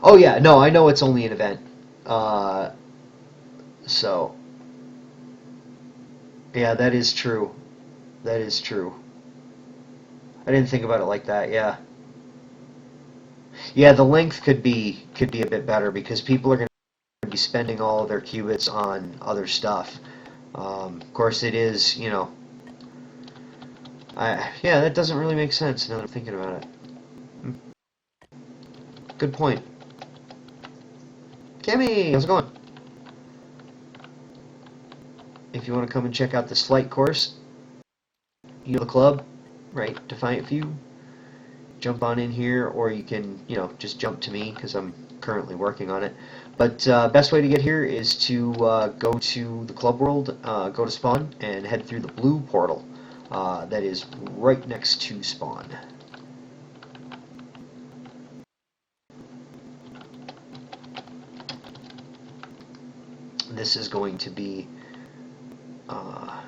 Oh yeah, no, I know it's only an event. Uh, so, yeah, that is true. That is true. I didn't think about it like that, yeah. Yeah, the length could be a bit better because people are going to be spending all of their qubits on other stuff. Of course, it is, you know, yeah, that doesn't really make sense now that I'm thinking about it. Good point. Kimmy, how's it going? If you want to come and check out this flight course, you know the club, right? Defiant Few. Jump on in here, or you can, you know, just jump to me because I'm currently working on it. But best way to get here is to go to the club world, go to spawn, and head through the blue portal that is right next to spawn. This is going to be, oh,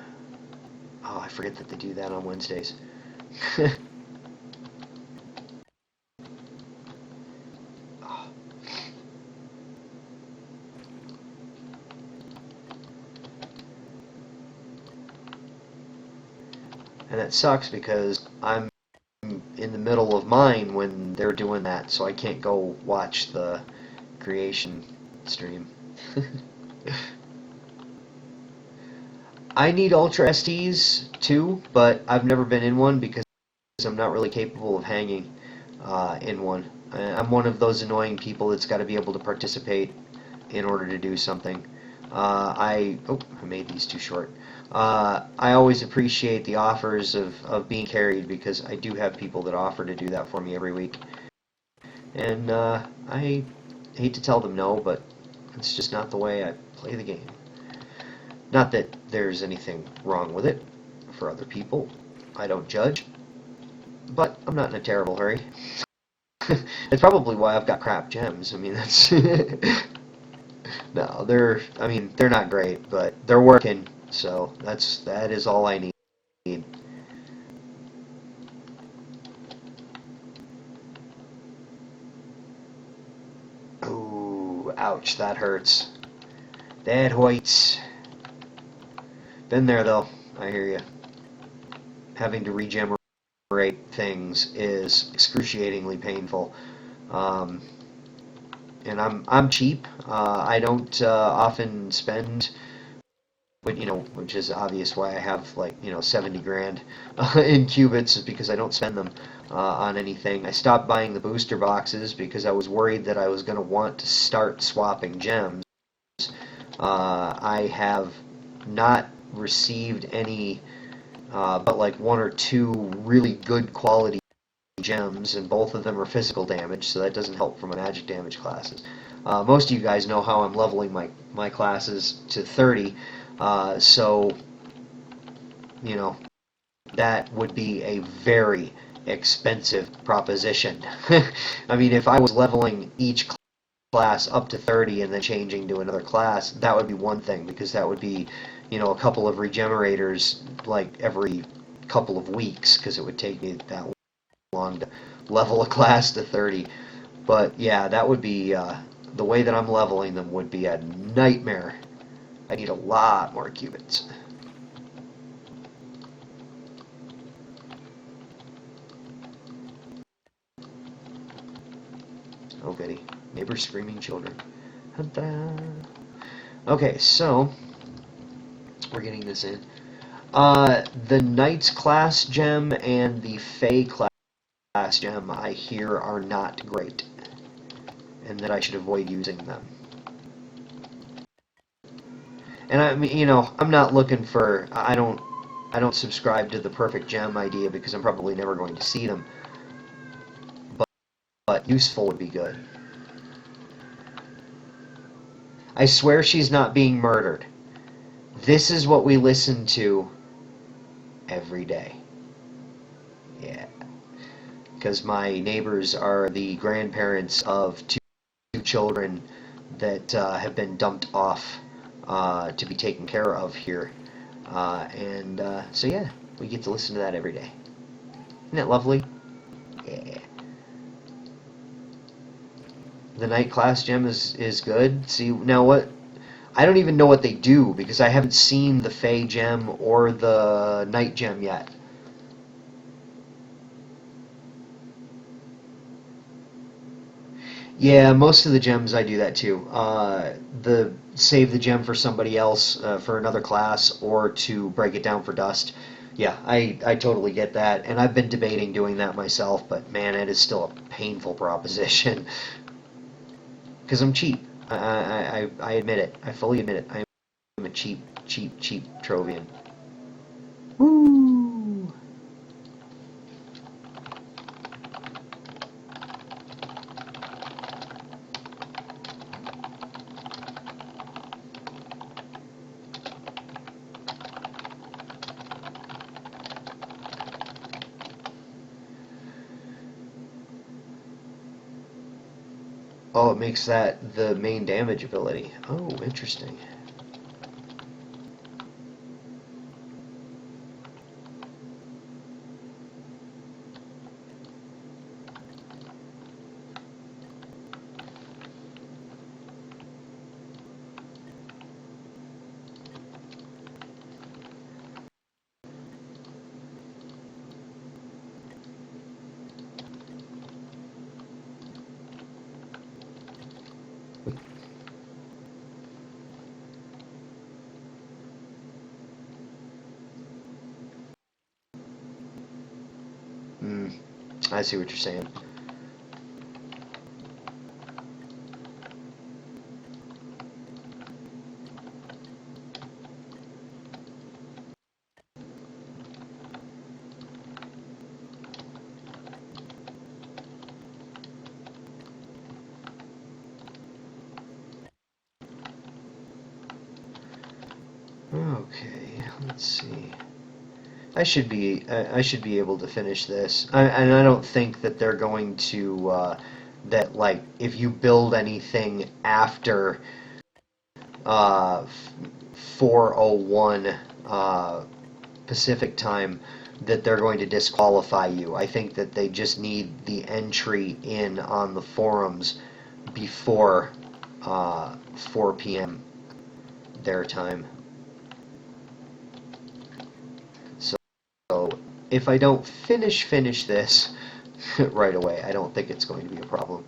I forget that they do that on Wednesdays. And that sucks because I'm in the middle of mine when they're doing that, so I can't go watch the creation stream. I need Ultra STs too, but I've never been in one because I'm not really capable of hanging in one. I'm one of those annoying people that's got to be able to participate in order to do something. I made these too short. I always appreciate the offers of being carried because I do have people that offer to do that for me every week. And I hate to tell them no, but it's just not the way I play the game. Not that there's anything wrong with it for other people. I don't judge. But I'm not in a terrible hurry. It's probably why I've got crap gems. I mean, that's... No, they're not great, but they're working, so that is all I need. Ooh, ouch, that hurts. That hurts. Been there, though. I hear you. Having to regenerate things is excruciatingly painful. Um, and I'm cheap. I don't often spend, but which is obvious why I have like 70 grand in qubits is because I don't spend them on anything. I stopped buying the booster boxes because I was worried that I was going to want to start swapping gems. I have not received any but like one or two really good quality gems, and both of them are physical damage, so that doesn't help for my magic damage classes. Most of you guys know how I'm leveling my classes to 30, so that would be a very expensive proposition. I mean, if I was leveling each class up to 30 and then changing to another class, that would be one thing, because that would be, a couple of regenerators like every couple of weeks, because it would take me that long to level a class to 30. But yeah, that would be, the way that I'm leveling them would be a nightmare. I need a lot more qubits. Oh goody. Neighbors screaming children. Okay, so we're getting this in. The Knight's class gem and the Fey class gem I hear are not great, and that I should avoid using them. And I mean, I'm not looking for. I don't subscribe to the perfect gem idea because I'm probably never going to see them. But, but useful would be good. I swear she's not being murdered. This is what we listen to every day. Yeah. Because my neighbors are the grandparents of two children that have been dumped off to be taken care of here. So, yeah, we get to listen to that every day. Isn't that lovely? Yeah. The night class gem is good. See, now what? I don't even know what they do because I haven't seen the Fey gem or the night gem yet. Yeah, most of the gems I do that too. The save the gem for somebody else for another class or to break it down for dust. Yeah, I totally get that, and I've been debating doing that myself, but man, it is still a painful proposition because I'm cheap. I admit it. I fully admit it. I am a cheap, cheap, cheap Trovian. Woo! Oh, it makes that the main damage ability. Oh, interesting. Hmm, I see what you're saying. Okay, let's see. I should be able to finish this, and I don't think that they're going to that like if you build anything after 4:01 Pacific time that they're going to disqualify you. I think that they just need the entry in on the forums before 4 p.m. their time. So if I don't finish this right away, I don't think it's going to be a problem.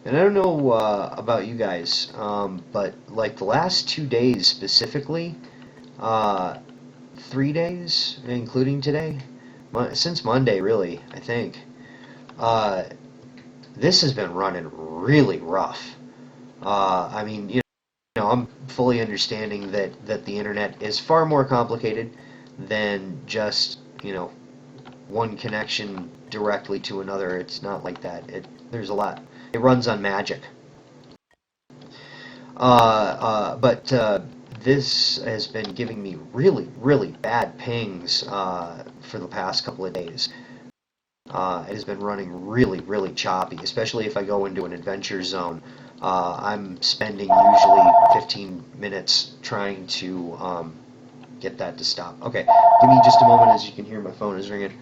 And I don't know about you guys, but like the last 2 days specifically, uh, 3 days, including today, since Monday, really, I think, uh, this has been running really rough. I mean, I'm fully understanding that the internet is far more complicated than just, one connection directly to another. It's not like that. There's a lot. It runs on magic. But this has been giving me really, really bad pings for the past couple of days. It has been running really, really choppy, especially if I go into an adventure zone. I'm spending usually 15 minutes trying to get that to stop. Okay, give me just a moment as you can hear my phone is ringing.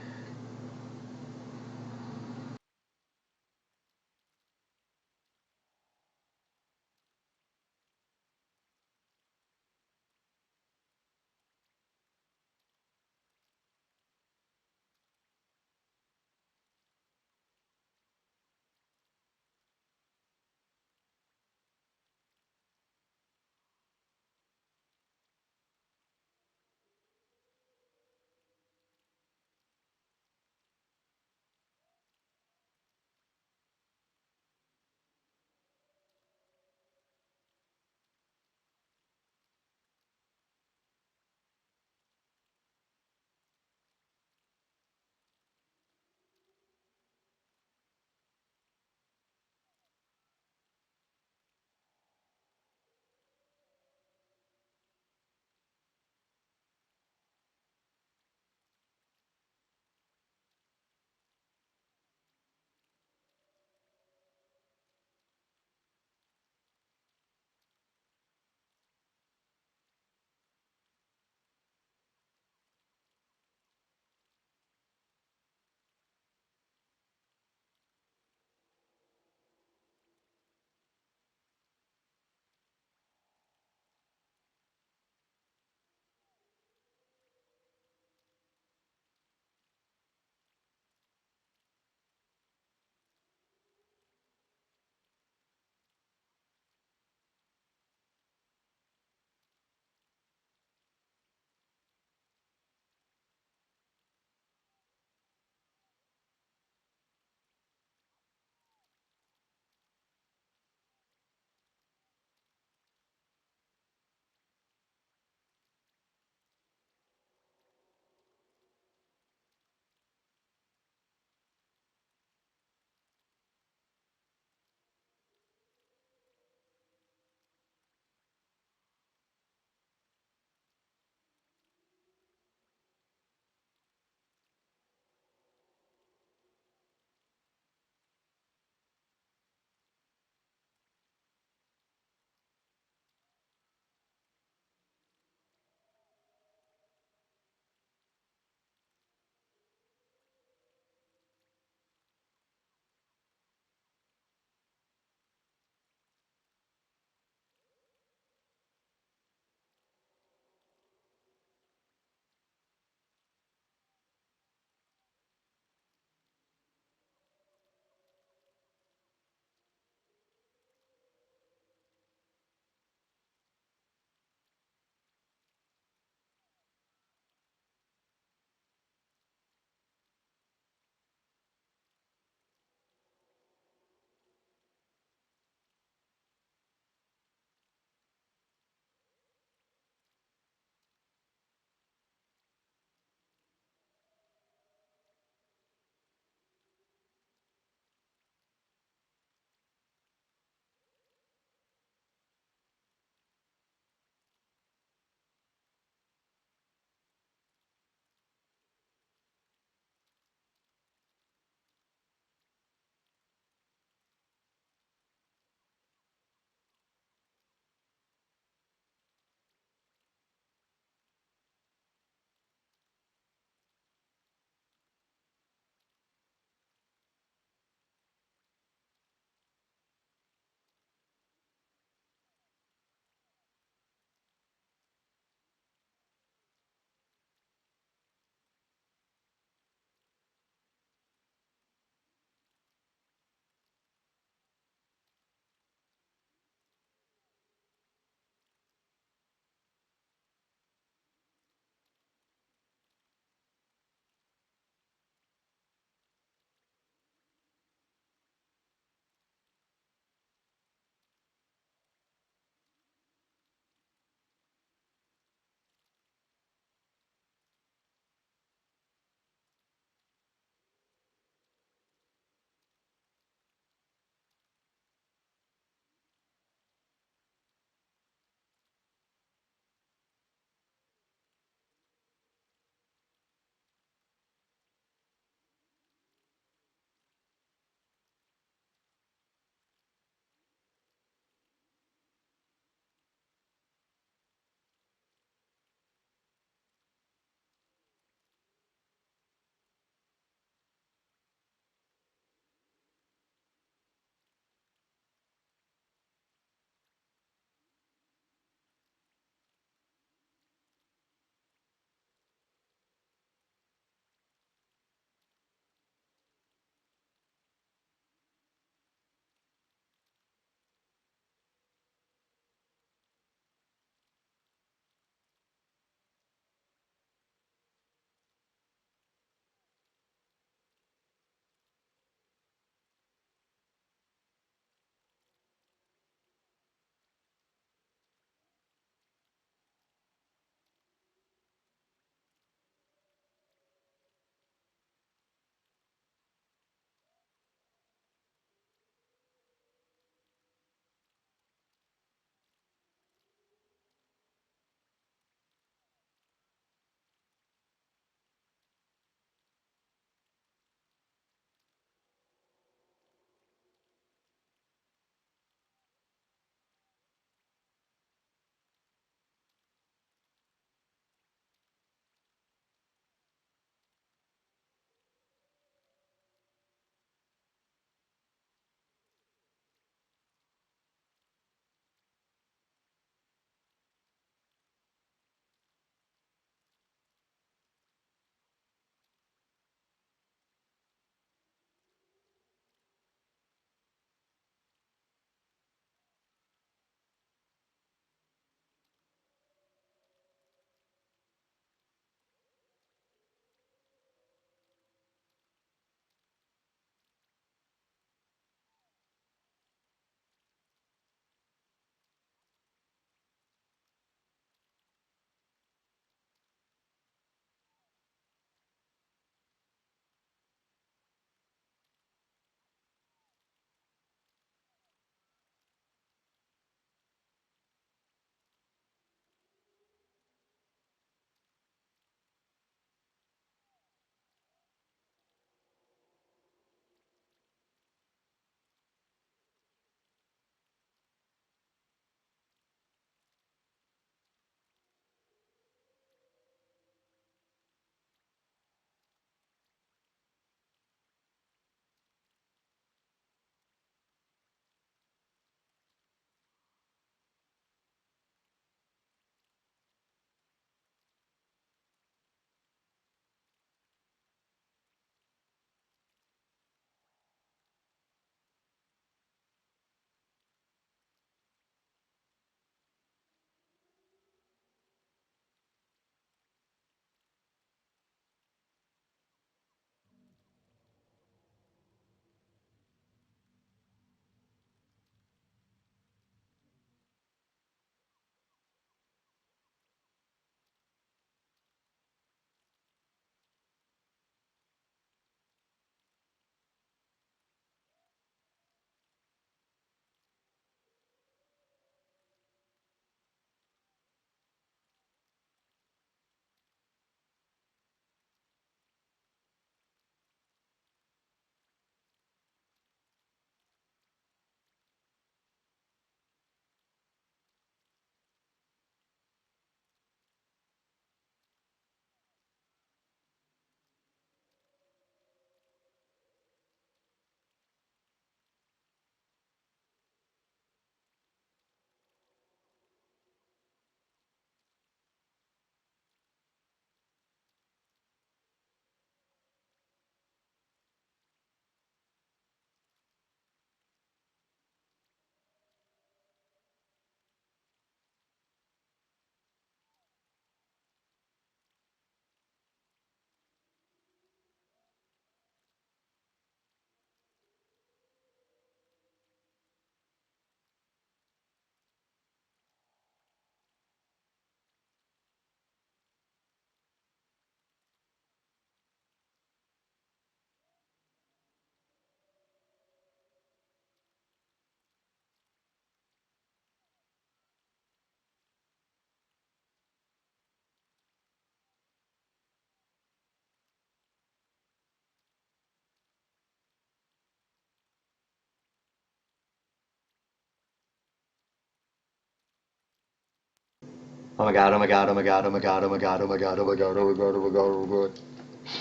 Oh my god, oh my god, oh my god, oh my god, oh my god, oh my god, oh my god, oh my god, oh my god, oh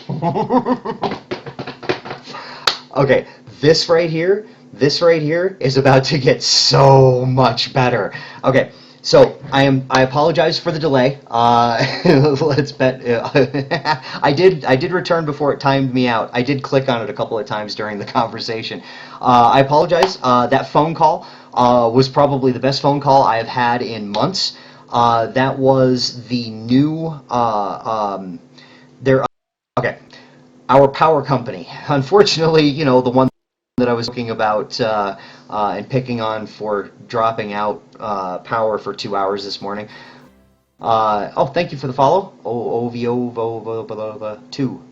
my god. Okay, this right here is about to get so much better. Okay, so I apologize for the delay. Let's bet I did return before it timed me out. I did click on it a couple of times during the conversation. I apologize. That phone call was probably the best phone call I have had in months. That was the new there. Okay, our power company. Unfortunately, the one that I was talking about and picking on for dropping out power for 2 hours this morning. Oh, thank you for the follow. OVO 2.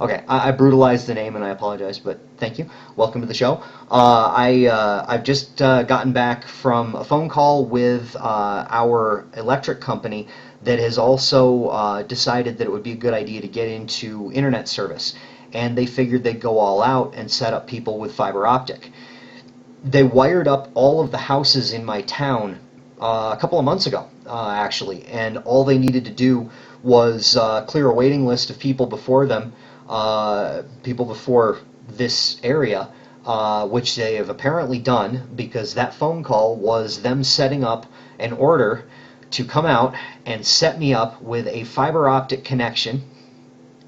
Okay, I brutalized the name and I apologize, but thank you. Welcome to the show. I've just gotten back from a phone call with our electric company that has also decided that it would be a good idea to get into internet service. And they figured they'd go all out and set up people with fiber optic. They wired up all of the houses in my town a couple of months ago, actually, and all they needed to do was clear a waiting list of people before them, people before this area, which they have apparently done because that phone call was them setting up an order to come out and set me up with a fiber optic connection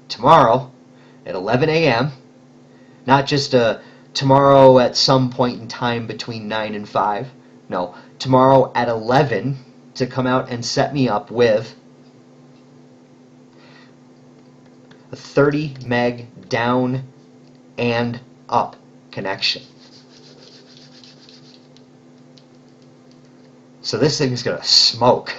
tomorrow at 11 a.m. Not just tomorrow at some point in time between 9 and 5. No, tomorrow at 11 to come out and set me up with a 30 meg down and up connection. So this thing's going to smoke.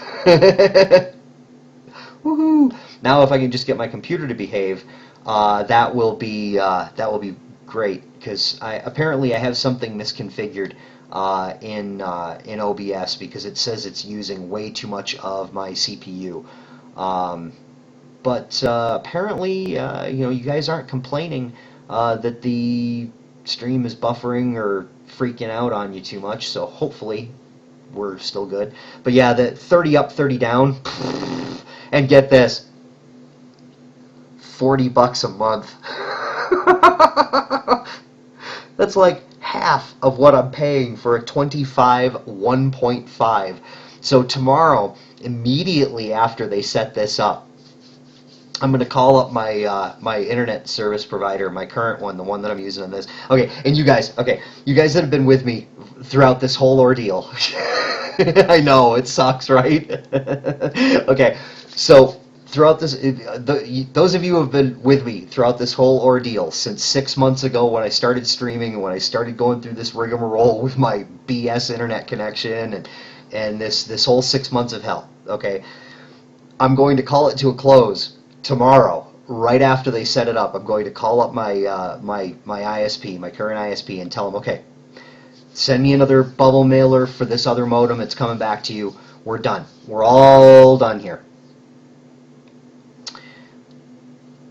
Woohoo! Now if I can just get my computer to behave, that will be great because apparently I have something misconfigured in OBS because it says it's using way too much of my CPU. But apparently, you guys aren't complaining that the stream is buffering or freaking out on you too much. So hopefully we're still good. But yeah, the 30 up, 30 down, and get this, $40 a month. That's like half of what I'm paying for a 25 1.5. So tomorrow, immediately after they set this up, I'm going to call up my internet service provider, my current one, the one that I'm using on this. Okay, and you guys that have been with me throughout this whole ordeal. I know, it sucks, right? Okay, so throughout this, those of you who have been with me throughout this whole ordeal since 6 months ago when I started streaming and when I started going through this rigmarole with my BS internet connection and this whole 6 months of hell, okay, I'm going to call it to a close tomorrow, right after they set it up. I'm going to call up my ISP, my current ISP, and tell them, okay, send me another bubble mailer for this other modem. It's coming back to you. We're done. We're all done here.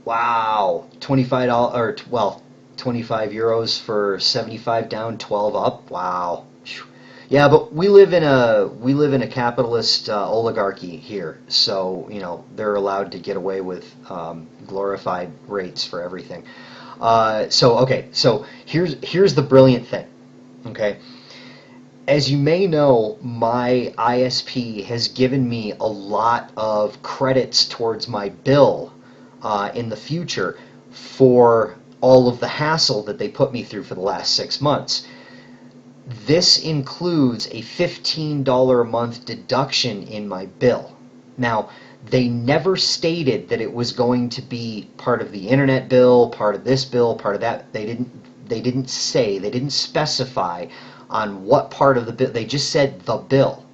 Wow, $25 or well, 25 euros for 75 down, 12 up. Wow. Yeah, but we live in a capitalist oligarchy here, so they're allowed to get away with glorified rates for everything. So here's the brilliant thing. Okay, as you may know, my ISP has given me a lot of credits towards my bill in the future for all of the hassle that they put me through for the last 6 months. This includes a $15 a month deduction in my bill. Now, they never stated that it was going to be part of the internet bill, part of this bill, part of that. They didn't say, they didn't specify on what part of the bill. They just said the bill.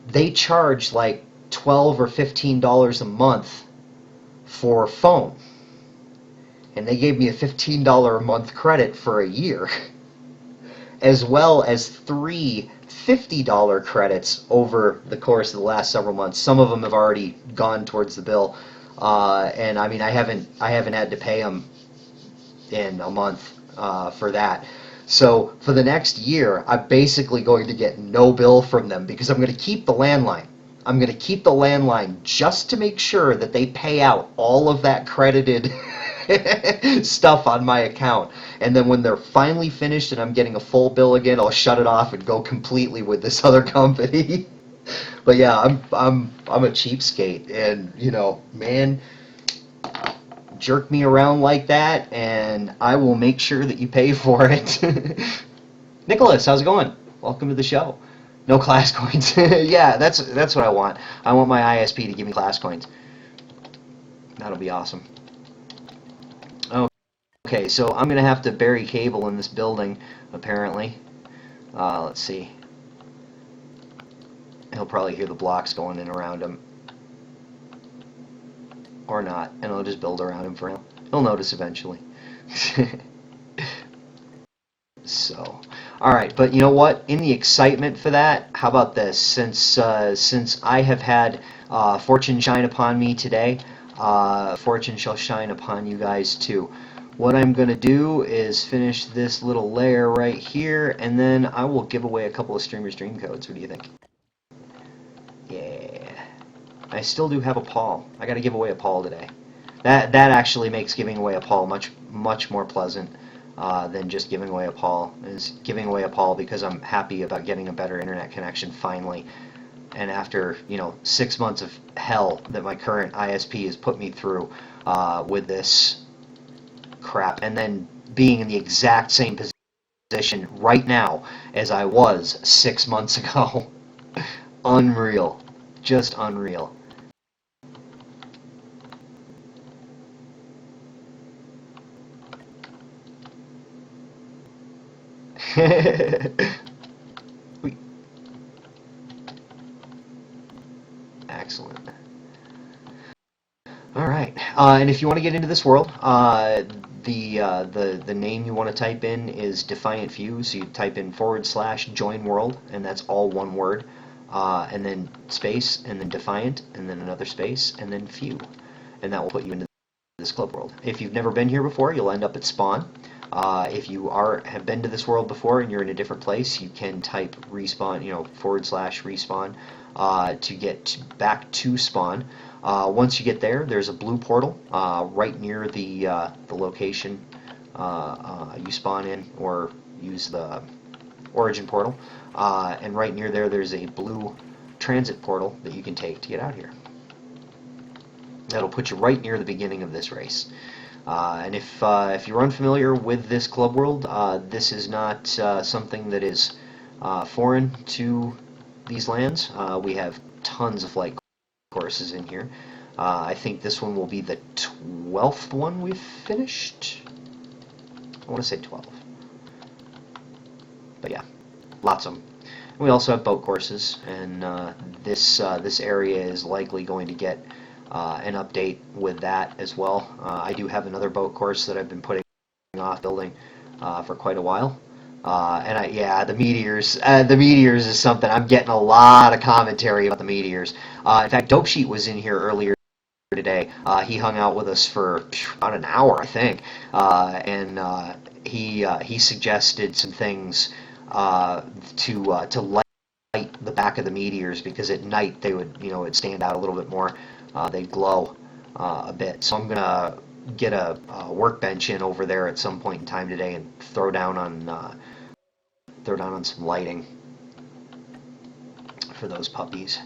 They charge like $12 or $15 a month for a phone. And they gave me a $15 a month credit for a year, as well as three $50 credits over the course of the last several months. Some of them have already gone towards the bill, and I mean I haven't had to pay them in a month for that. So for the next year, I'm basically going to get no bill from them because I'm going to keep the landline. I'm going to keep the landline just to make sure that they pay out all of that credited stuff on my account. And then when they're finally finished and I'm getting a full bill again, I'll shut it off and go completely with this other company. But yeah, I'm a cheapskate, and you know, man, jerk me around like that, and I will make sure that you pay for it. Nicholas, how's it going? Welcome to the show. No class coins. Yeah, that's what I want. I want my ISP to give me class coins. That'll be awesome. Okay, so I'm gonna have to bury cable in this building, apparently. Let's see. He'll probably hear the blocks going in around him. Or not, and I'll just build around him for now. He'll notice eventually. So, all right, but you know what? In the excitement for that, how about this? Since I have had fortune shine upon me today, fortune shall shine upon you guys too. What I'm going to do is finish this little layer right here, and then I will give away a couple of Streamer's Dream codes. What do you think? Yeah. I still do have a Paul. I got to give away a Paul today. That actually makes giving away a Paul much more pleasant than just giving away a Paul. Is giving away a Paul because I'm happy about getting a better internet connection finally. And after 6 months of hell that my current ISP has put me through with this crap, and then being in the exact same position right now as I was 6 months ago. Unreal. Just unreal. Excellent. All right, and if you want to get into this world, the name you want to type in is Defiant Few. So you type in / join world, and that's all one word, and then space, and then Defiant, and then another space, and then Few, and that will put you into this club world. If you've never been here before, you'll end up at spawn. If you have been to this world before and you're in a different place, you can type respawn, / respawn to get back to spawn. Once you get there, there's a blue portal right near the location you spawn in, or use the origin portal. And right near there, there's a blue transit portal that you can take to get out here. That'll put you right near the beginning of this race. And if you're unfamiliar with this club world, this is not something that is foreign to these lands. We have tons of flight courses in here. I think this one will be the 12th one we've finished. I want to say 12. But yeah, lots of them. We also have boat courses, and this area is likely going to get an update with that as well. I do have another boat course that I've been putting off building for quite a while. And yeah, the meteors. The meteors is something. I'm getting a lot of commentary about the meteors. In fact, Dope Sheet was in here earlier today. He hung out with us for about an hour, I think, and he suggested some things to light the back of the meteors, because at night they would it'd stand out a little bit more. They'd glow a bit. So I'm gonna get a workbench in over there at some point in time today and throw down on some lighting for those puppies.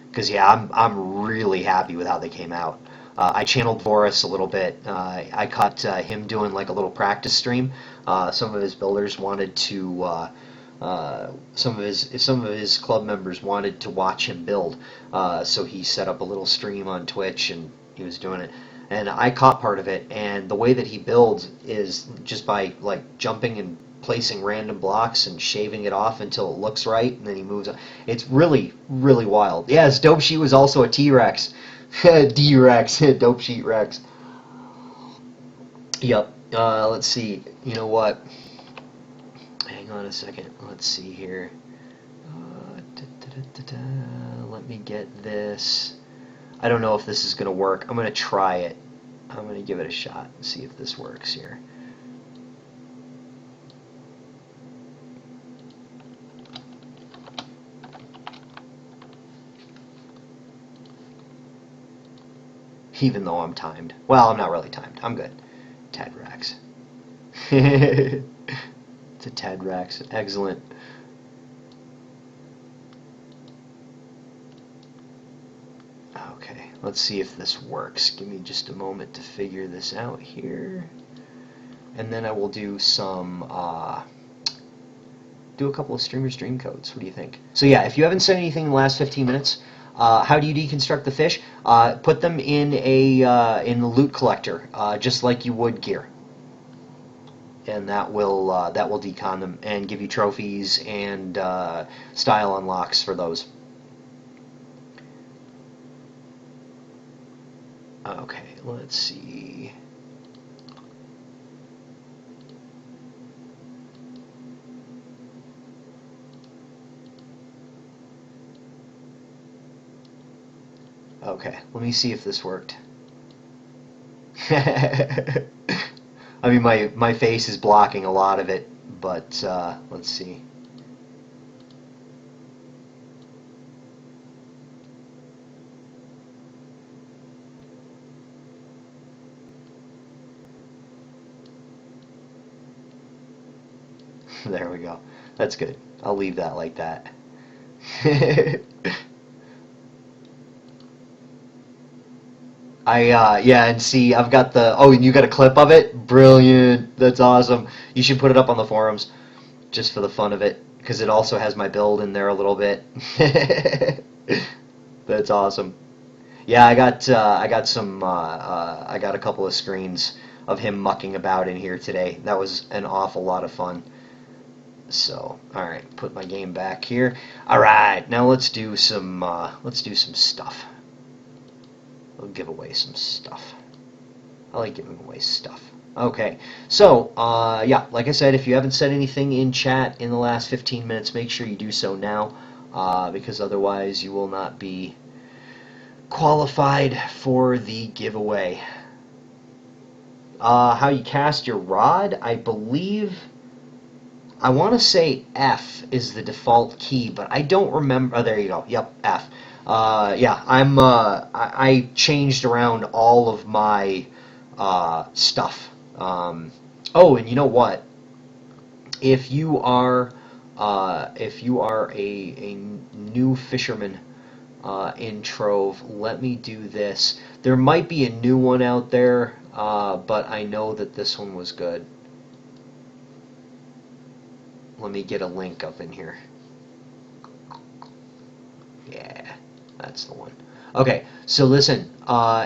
Because yeah, I'm really happy with how they came out. I channeled Voris a little bit. I caught him doing like a little practice stream. Some of his builders wanted to. Some of his club members wanted to watch him build, so he set up a little stream on Twitch and he was doing it. And I caught part of it. And the way that he builds is just by like jumping and placing random blocks and shaving it off until it looks right, and then he moves on. It's really, really wild. Yes, Dope Sheet was also a T-Rex. D-Rex, Dope Sheet Rex. Yep. Let's see. You know what? Hang on a second. Let's see here. Let me get this. I don't know if this is going to work. I'm going to try it. I'm going to give it a shot and see if this works here. even though I'm timed. Well, I'm not really timed. I'm good. Tedrax. It's a Tedrax. Excellent. Okay, let's see if this works. Give me just a moment to figure this out here. And then I will do some, do a couple of streamers' dream codes. What do you think? So yeah, if you haven't said anything in the last 15 minutes, how do you deconstruct the fish? Put them in in the loot collector, just like you would gear, and that will decon them and give you trophies and style unlocks for those. Okay, let's see. Okay, let me see if this worked. I mean, my face is blocking a lot of it, but let's see. There we go. That's good. I'll leave that like that. Yeah, and see, I've got the, oh, and you got a clip of it? Brilliant. That's awesome. You should put it up on the forums just for the fun of it, because it also has my build in there a little bit. That's awesome. Yeah, I got some I got a couple of screens of him mucking about in here today. That was an awful lot of fun. So, all right, put my game back here. All right, now let's do some stuff. We'll give away some stuff. I like giving away stuff. Okay, so yeah, like I said, if you haven't said anything in chat in the last 15 minutes, make sure you do so now, because otherwise you will not be qualified for the giveaway. How you cast your rod, I believe. I want to say F is the default key, but I don't remember. Oh, there you go. Yep, F. Yeah, I changed around all of my stuff. Oh, and you know what? If you are a new fisherman in Trove, let me do this. There might be a new one out there, but I know that this one was good. Let me get a link up in here. Yeah, that's the one. Okay, so listen,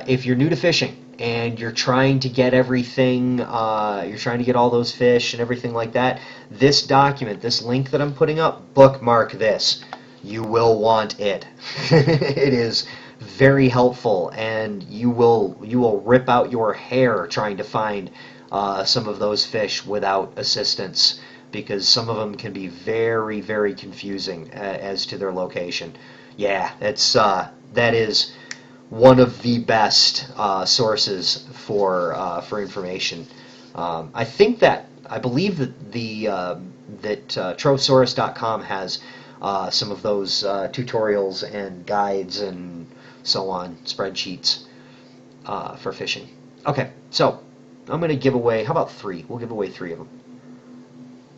if you're new to fishing and you're trying to get everything, you're trying to get all those fish and everything like that, this document, this link that I'm putting up, bookmark this. You will want it. It is very helpful, and you will rip out your hair trying to find some of those fish without assistance, because some of them can be very, very confusing as to their location. Yeah, it's that is one of the best sources for information. I believe that Trovesaurus.com has some of those tutorials and guides and so on, spreadsheets for fishing. Okay, so I'm going to give away, how about 3? We'll give away 3 of them.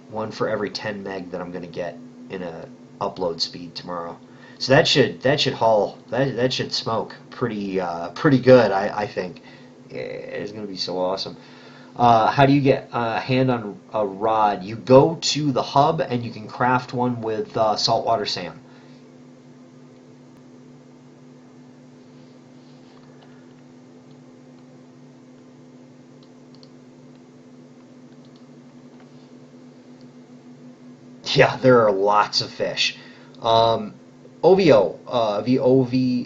One for every 10 meg that I'm going to get in a upload speed tomorrow. So that should smoke pretty good, I think. It's going to be so awesome. How do you get a hand on a rod? You go to the hub and you can craft one with saltwater sand. Yeah, there are lots of fish. Ovio,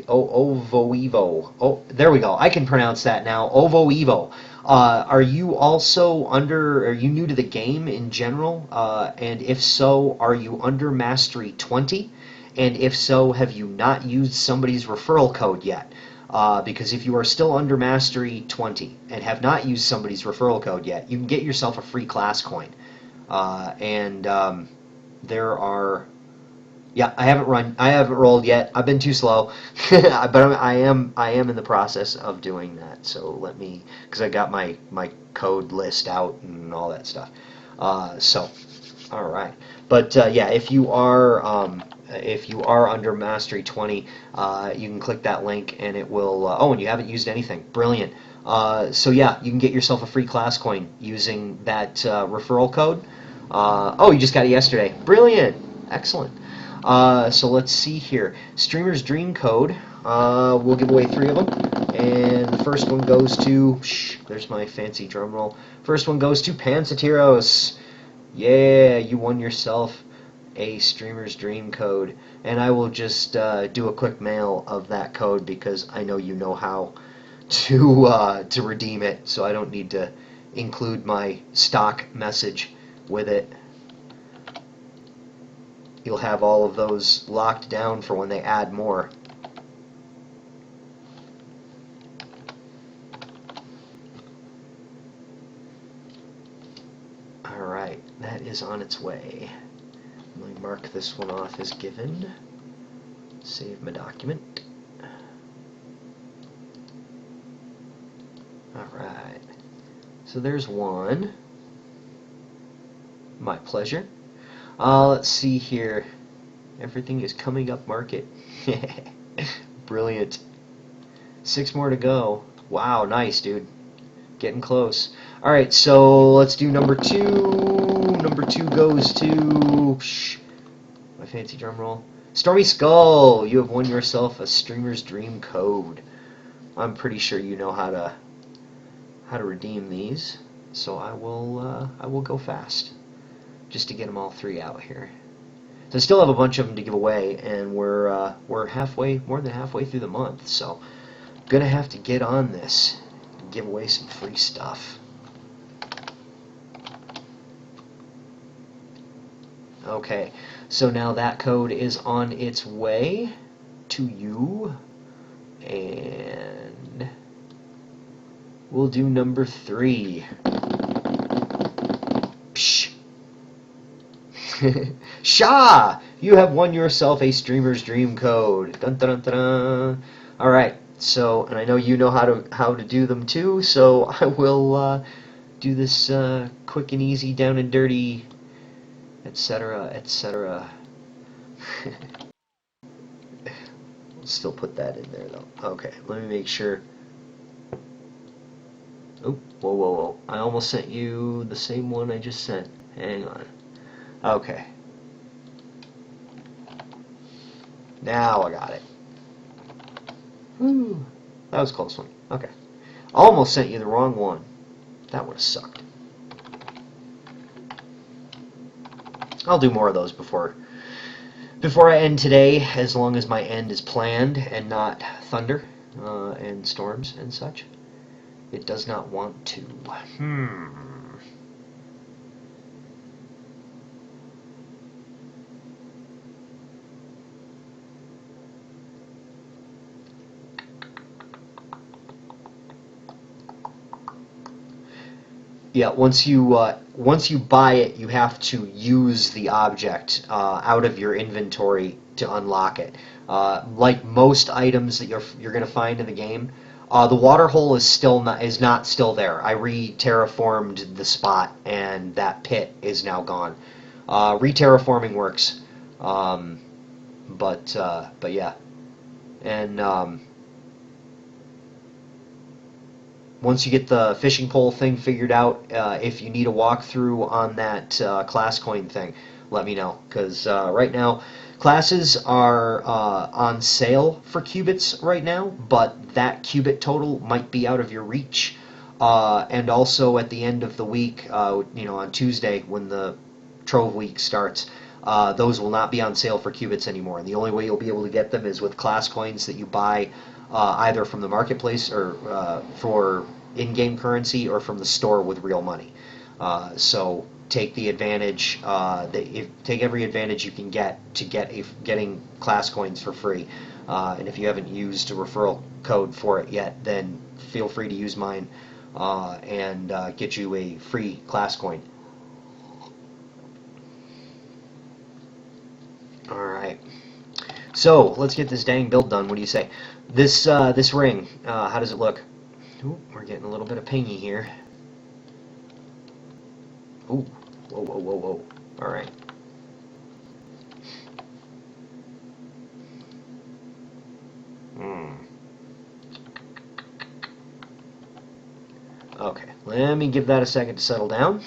Ovoevo. Oh, there we go. I can pronounce that now. Ovoevo. Are you also are you new to the game in general? And if so, are you under Mastery 20? And if so, have you not used somebody's referral code yet? Because if you are still under Mastery 20 and have not used somebody's referral code yet, you can get yourself a free class coin. And there are Yeah, I haven't run. I haven't rolled yet. I've been too slow, but I am in the process of doing that. So let me, because I got my code list out and all that stuff. So, all right. But yeah, if you are under Mastery 20, you can click that link and it will. Oh, and you haven't used anything. Brilliant. So yeah, you can get yourself a free class coin using that referral code. Oh, you just got it yesterday. Brilliant. Excellent. So let's see here. Streamer's Dream Code. We'll give away 3 of them. And the first one goes to... there's my fancy drum roll. First one goes to Pansatiros. Yeah, you won yourself a Streamer's Dream Code. And I will just do a quick mail of that code because I know you know how to redeem it. So I don't need to include my stock message with it. You'll have all of those locked down for when they add more. Alright, that is on its way. Let me mark this one off as given. Save my document. Alright, so there's one. My pleasure. Let's see here. Everything is coming up market. Brilliant. 6 more to go. Wow, nice, dude. Getting close. Alright, so let's do number 2. Number 2 goes to... my fancy drum roll. Stormy Skull! You have won yourself a Streamer's Dream Code. I'm pretty sure you know how to redeem these. So I will go fast. Just to get them all 3 out here. So I still have a bunch of them to give away, and we're more than halfway through the month. So I'm gonna have to get on this and give away some free stuff. Okay, so now that code is on its way to you, and we'll do number 3. Psh. Sha! You have won yourself a Streamer's Dream Code. Dun, dun, dun, dun. All right. So, and I know you know how to do them too. So I will do this quick and easy, down and dirty, etc., etc. Still put that in there though. Okay. Let me make sure. Oh, whoa, whoa, whoa! I almost sent you the same one I just sent. Hang on. Okay. Now I got it. Whew. That was a close one. Okay. Almost sent you the wrong one. That would have sucked. I'll do more of those before I end today, as long as my end is planned and not thunder and storms and such. It does not want to. Yeah, once you buy it, you have to use the object out of your inventory to unlock it. Like most items that you're going to find in the game, the water hole is not still there. I re-terraformed the spot, and that pit is now gone. Re-terraforming works, but yeah, and once you get the fishing pole thing figured out, if you need a walkthrough on that class coin thing, let me know. Because right now, classes are on sale for qubits right now, but that qubit total might be out of your reach. And also at the end of the week, on Tuesday when the Trove Week starts, those will not be on sale for qubits anymore. And the only way you'll be able to get them is with class coins that you buy either from the marketplace or for in-game currency, or from the store with real money. So take the advantage, take every advantage you can get to getting class coins for free. And if you haven't used a referral code for it yet, then feel free to use mine and get you a free class coin. All right. So let's get this dang build done. What do you say? This ring, how does it look? Ooh, we're getting a little bit of pingy here. Ooh, whoa, whoa, whoa, whoa. All right. Okay, let me give that a second to settle down.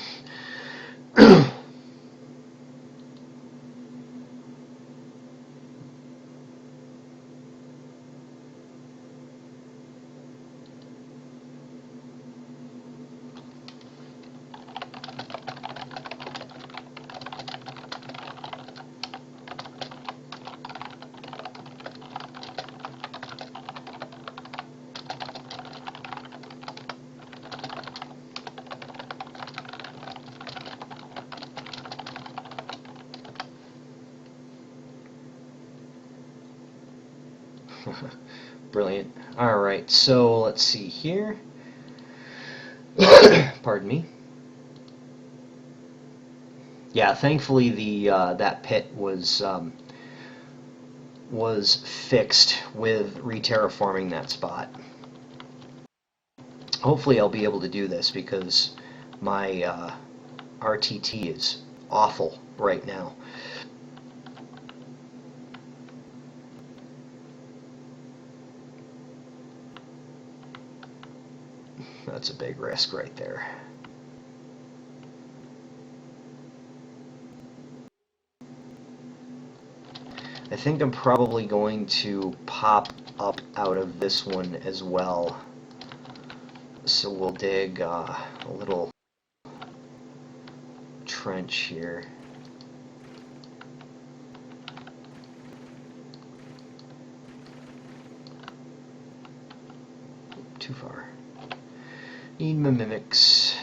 Brilliant. All right, so let's see here. Pardon me. Yeah, thankfully the that pit was fixed with re-terraforming that spot. Hopefully I'll be able to do this because my RTT is awful right now. That's a big risk right there. I think I'm probably going to pop up out of this one as well. So we'll dig a little trench here. Too far. Need my mimics.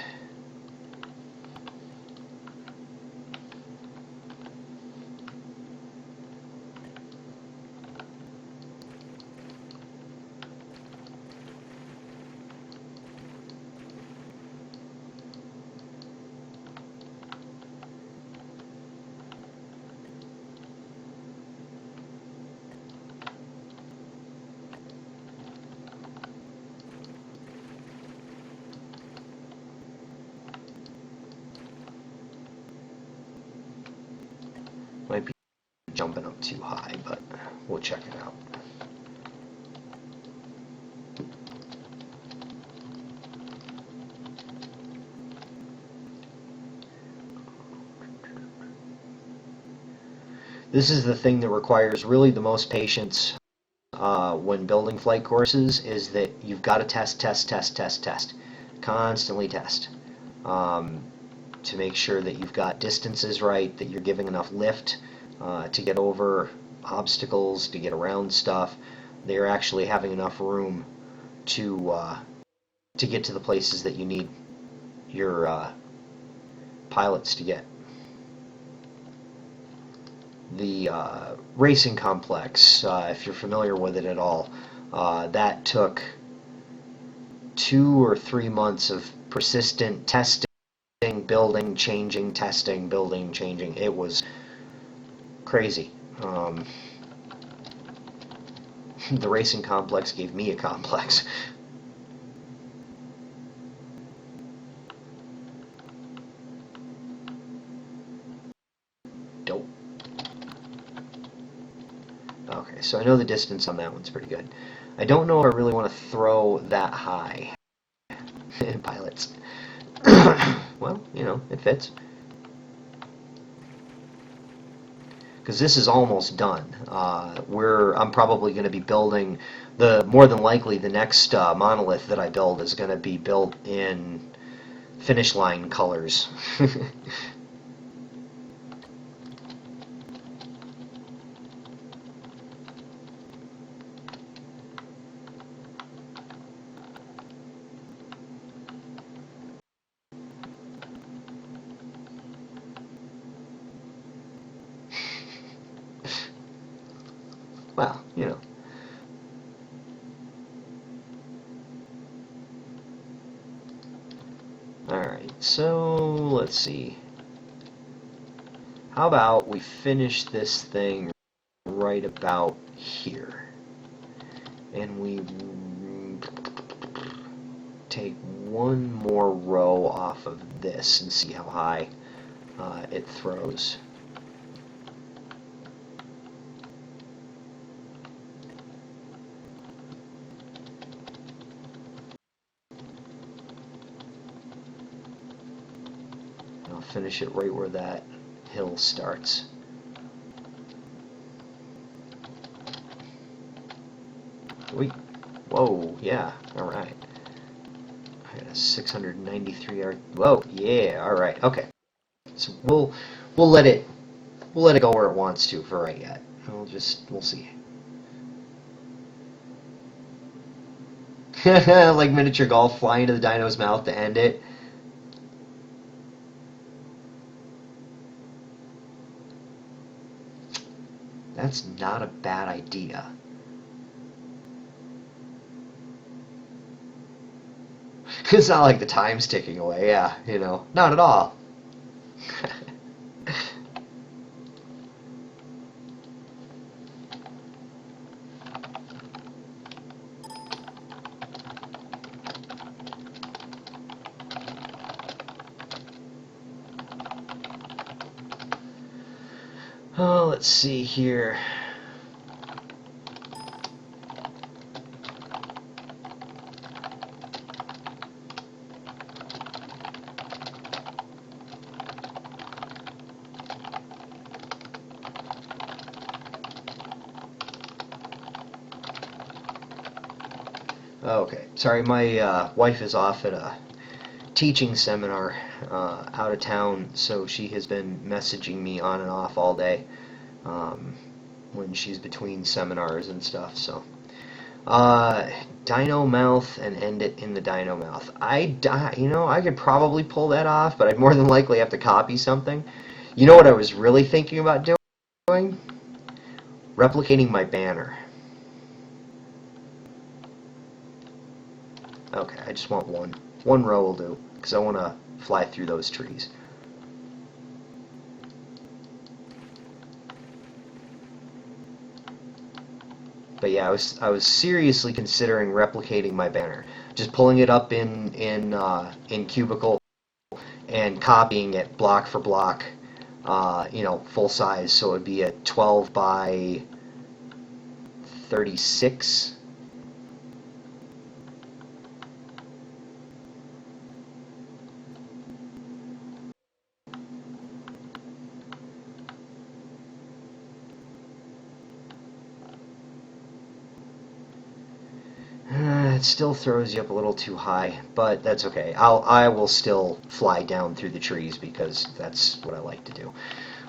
Might be jumping up too high, but we'll check it out. This is the thing that requires really the most patience when building flight courses, is that you've got to test, test, test, test, test. Constantly test. To make sure that you've got distances right, that you're giving enough lift to get over obstacles, to get around stuff. They're actually having enough room to get to the places that you need your pilots to get. The racing complex, if you're familiar with it at all, that took 2 or 3 months of persistent testing, building, changing, testing, building, changing. It was crazy. The racing complex gave me a complex. Dope. Okay, so I know the distance on that one's pretty good. I don't know if I really want to throw that high. Pilots. Well, you know, it fits. Because this is almost done. I'm probably going to be building more than likely the next monolith that I build is going to be built in finish line colors. Well, you know. Alright, so let's see. How about we finish this thing right right about here. And we take one more row off of this and see how high it throws. And I'll finish it right where that hill starts. Wait, whoa, yeah, all right. I got a 693 yard. Whoa, yeah, all right, okay. So we'll let it go where it wants to for right yet. We'll see. Like miniature golf, flying into the dino's mouth to end it. That's not a bad idea. It's not like the time's ticking away, yeah, not at all. Oh, let's see here. Okay, sorry, my wife is off at a teaching seminar out of town, so she has been messaging me on and off all day when she's between seminars and stuff. So, dino mouth and end it in the dino mouth. I could probably pull that off, but I'd more than likely have to copy something. You know what I was really thinking about doing? Replicating my banner. Okay, I just want one. One row will do, because I want to fly through those trees. But yeah, I was seriously considering replicating my banner, just pulling it up in Cubicle and copying it block for block, full size, so it would be a 12 by 36. It still throws you up a little too high, but that's okay. I will still fly down through the trees because that's what I like to do.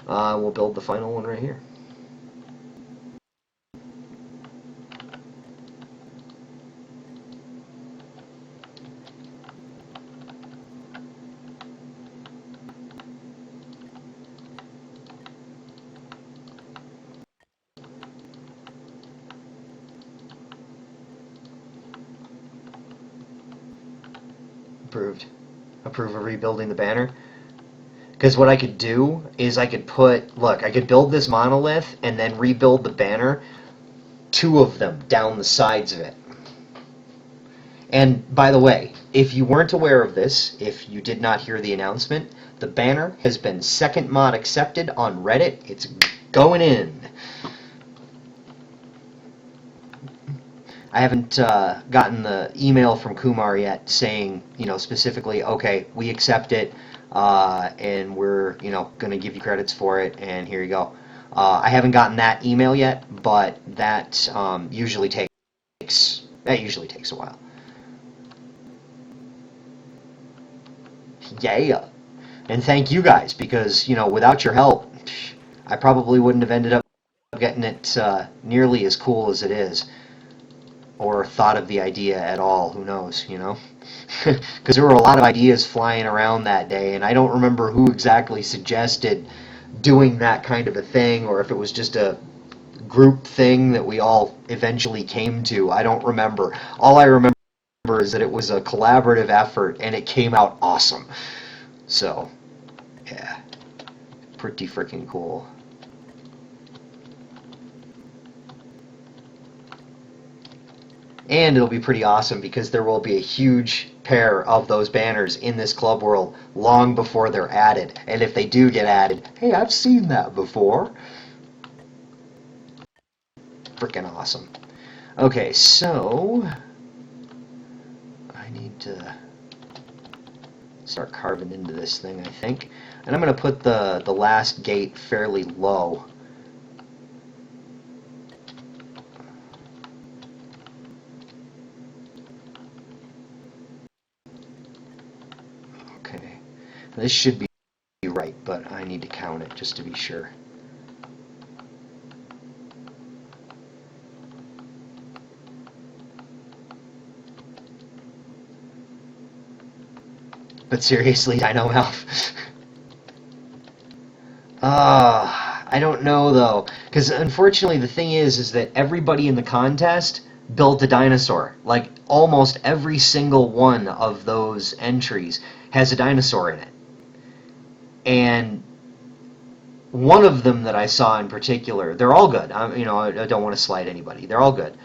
We'll build the final one right here. Approved. Approve of rebuilding the banner. Because what I could do is I could I could build this monolith and then rebuild the banner, two of them down the sides of it. And by the way, if you weren't aware of this, if you did not hear the announcement, the banner has been second mod accepted on Reddit. It's going in. I haven't gotten the email from Kumar yet saying, specifically, okay, we accept it, and we're, going to give you credits for it, and here you go. I haven't gotten that email yet, but that usually takes a while. Yeah, and thank you guys because without your help, I probably wouldn't have ended up getting it nearly as cool as it is. Or thought of the idea at all. Who knows, Because there were a lot of ideas flying around that day, and I don't remember who exactly suggested doing that kind of a thing, or if it was just a group thing that we all eventually came to. I don't remember. All I remember is that it was a collaborative effort, and it came out awesome. So, yeah, pretty freaking cool. And it'll be pretty awesome because there will be a huge pair of those banners in this club world long before they're added. And if they do get added, hey, I've seen that before. Freaking awesome. Okay, so I need to start carving into this thing, I think. And I'm going to put the last gate fairly low. Okay. This should be right, but I need to count it just to be sure. But seriously, Dino Mouth. I don't know though, because unfortunately the thing is that everybody in the contest built a dinosaur. Like almost every single one of those entries has a dinosaur in it, and one of them that I saw in particular, they're all good. I don't want to slight anybody. They're all good.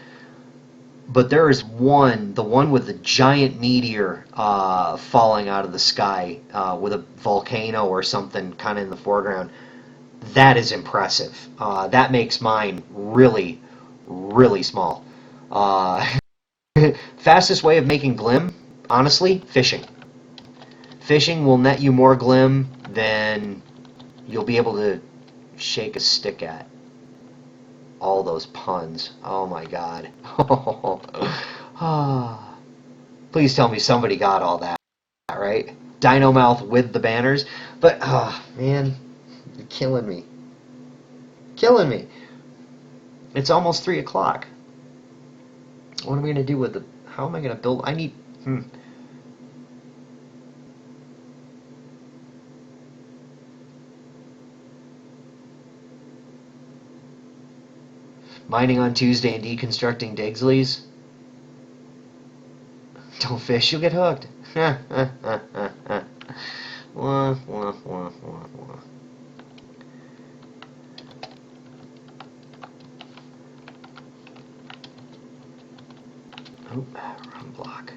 But there is one, the one with the giant meteor falling out of the sky with a volcano or something kind of in the foreground. That is impressive. That makes mine really, really small. Uh, Fastest way of making glim, honestly, fishing. Fishing will net you more glim than you'll be able to shake a stick at. All those puns. Oh my god. Please tell me somebody got all that, right? Dino Mouth with the banners. But, oh, man, you're killing me. Killing me. It's almost 3 o'clock. What am I going to do with the... How am I going to build... I need... Mining on Tuesday and deconstructing Digsley's. Don't fish, you'll get hooked. Wah, wah, wah, wah, wah. Oop, wrong block.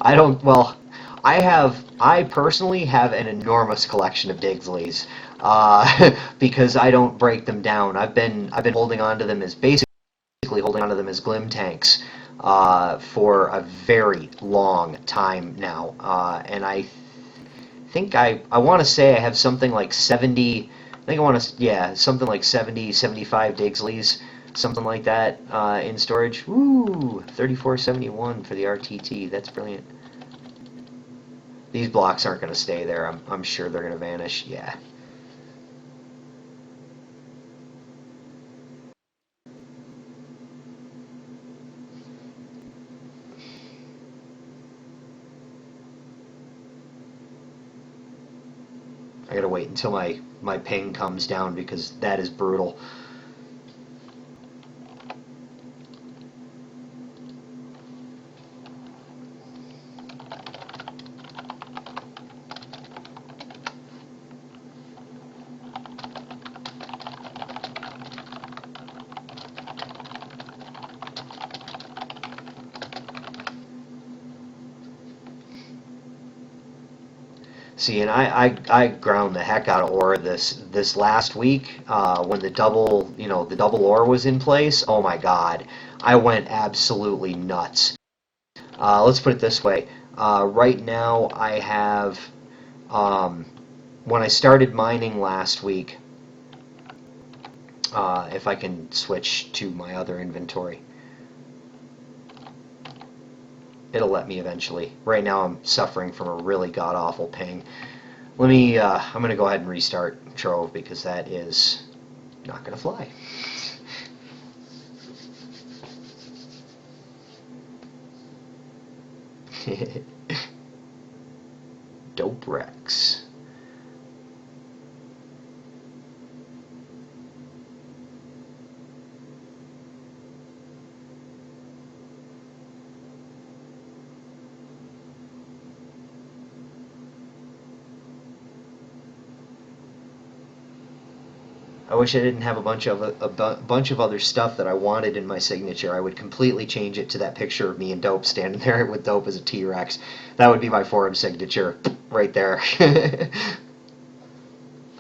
I don't, well, I personally have an enormous collection of Digsley's, because I don't break them down. I've been holding on to them as basically holding on to them as glim tanks, for a very long time now. And I think I want to say I have something like 70, I think I want to, yeah, something like 70, 75 Digsley's, something like that, in storage. Ooh, 3471 for the RTT. That's brilliant. These blocks aren't going to stay there. I'm sure they're going to vanish. Yeah. I gotta wait until my ping comes down because that is brutal. See, and I ground the heck out of ore this last week, when the double ore was in place. Oh my God, I went absolutely nuts. Let's put it this way. Right now, I have, when I started mining last week, if I can switch to my other inventory, it'll let me eventually. Right now, I'm suffering from a really god-awful ping. I'm going to go ahead and restart Trove because that is not going to fly. Dope Rex. I wish I didn't have a bunch of other stuff that I wanted in my signature. I would completely change it to that picture of me and Dope standing there with Dope as a T-Rex. That would be my forum signature right there.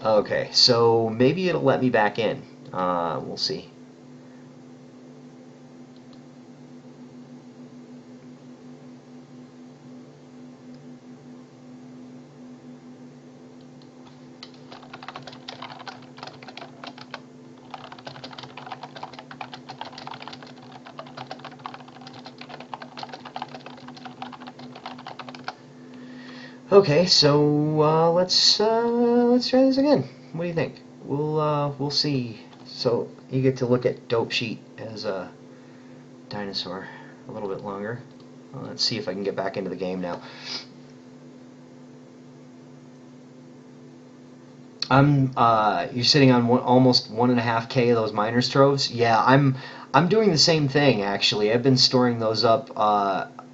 Okay, so maybe it'll let me back in. We'll see. Okay, so let's try this again. What do you think? We'll see. So you get to look at Dope Sheet as a dinosaur a little bit longer. Let's see if I can get back into the game now. You're sitting on almost 1.5K of those miners troves. Yeah, I'm doing the same thing actually. I've been storing those up.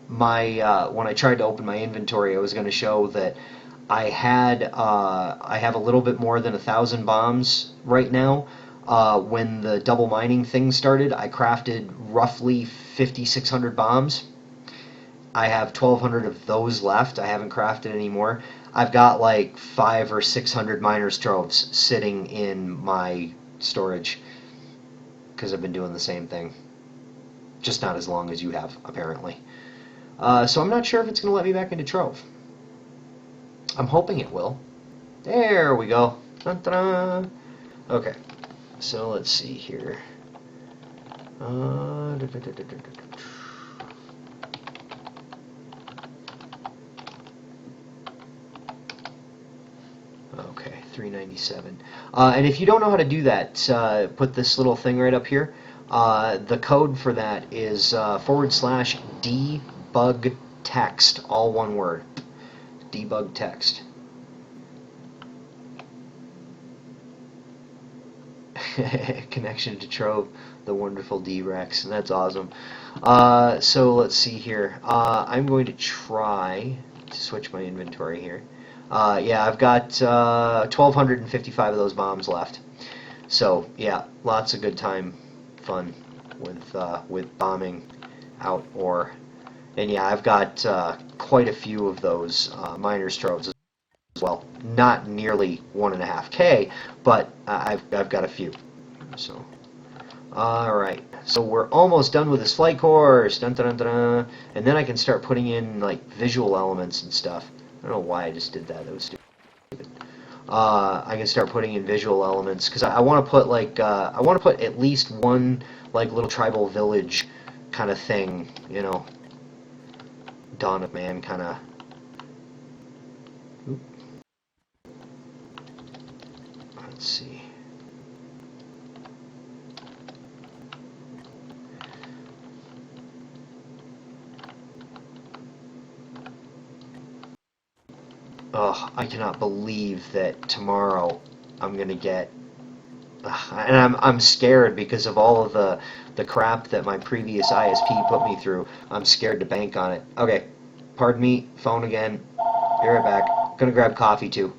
When I tried to open my inventory, I was going to show that I have a little bit more than 1,000 bombs right now. When the double mining thing started, I crafted roughly 5,600 bombs. I have 1,200 of those left. I haven't crafted any more. I've got like 500 or 600 miners troves sitting in my storage because I've been doing the same thing, just not as long as you have apparently. So I'm not sure if it's going to let me back into trove. I'm hoping it will. There we go. Dun, dun, dun. Okay, so let's see here. Da, da, da, da, da, da. Okay, 397. And if you don't know how to do that, put this little thing right up here. The code for that is /debug text, all one word. Debug text. Connection to Trove, the wonderful D-Rex. That's awesome. So let's see here. I'm going to try to switch my inventory here. Yeah, I've got 1,255 of those bombs left. So yeah, lots of good time, fun with bombing out ore. And yeah, I've got quite a few of those miners troves as well. Not nearly 1.5K, but I've got a few. So, all right. So we're almost done with this flight course. Dun, dun, dun, dun. And then I can start putting in like visual elements and stuff. I don't know why I just did that. That was stupid. I can start putting in visual elements because I want to put like I want to put at least one like little tribal village kind of thing. You know, Dawn of Man kind of. Let's see. Oh, I cannot believe that tomorrow I'm gonna get, and I'm scared because of all of the crap that my previous ISP put me through. I'm scared to bank on it. Okay, pardon me, phone again. Be right back. Gonna grab coffee too.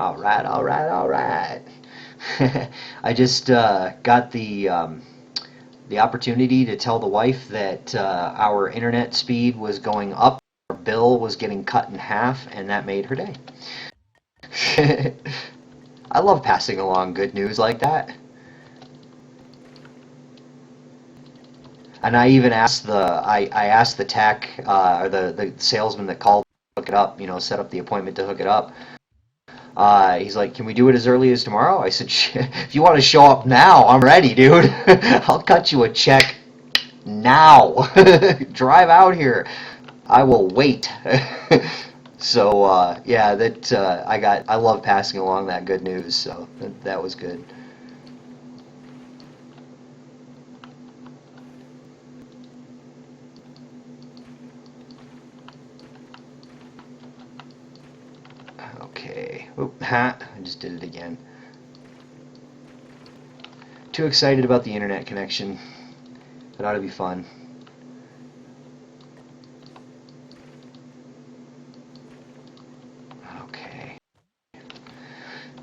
All right, all right, all right. I just got the opportunity to tell the wife that our internet speed was going up, our bill was getting cut in half, and that made her day. I love passing along good news like that. And I even asked I asked the tech or the salesman that called to hook it up, set up the appointment to hook it up. He's like, "Can we do it as early as tomorrow?" I said, "If you want to show up now, I'm ready, dude. I'll cut you a check now. Drive out here. I will wait." So yeah, that I love passing along that good news. So that was good. Okay. Oop, ha! I just did it again. Too excited about the internet connection. It ought to be fun. Okay.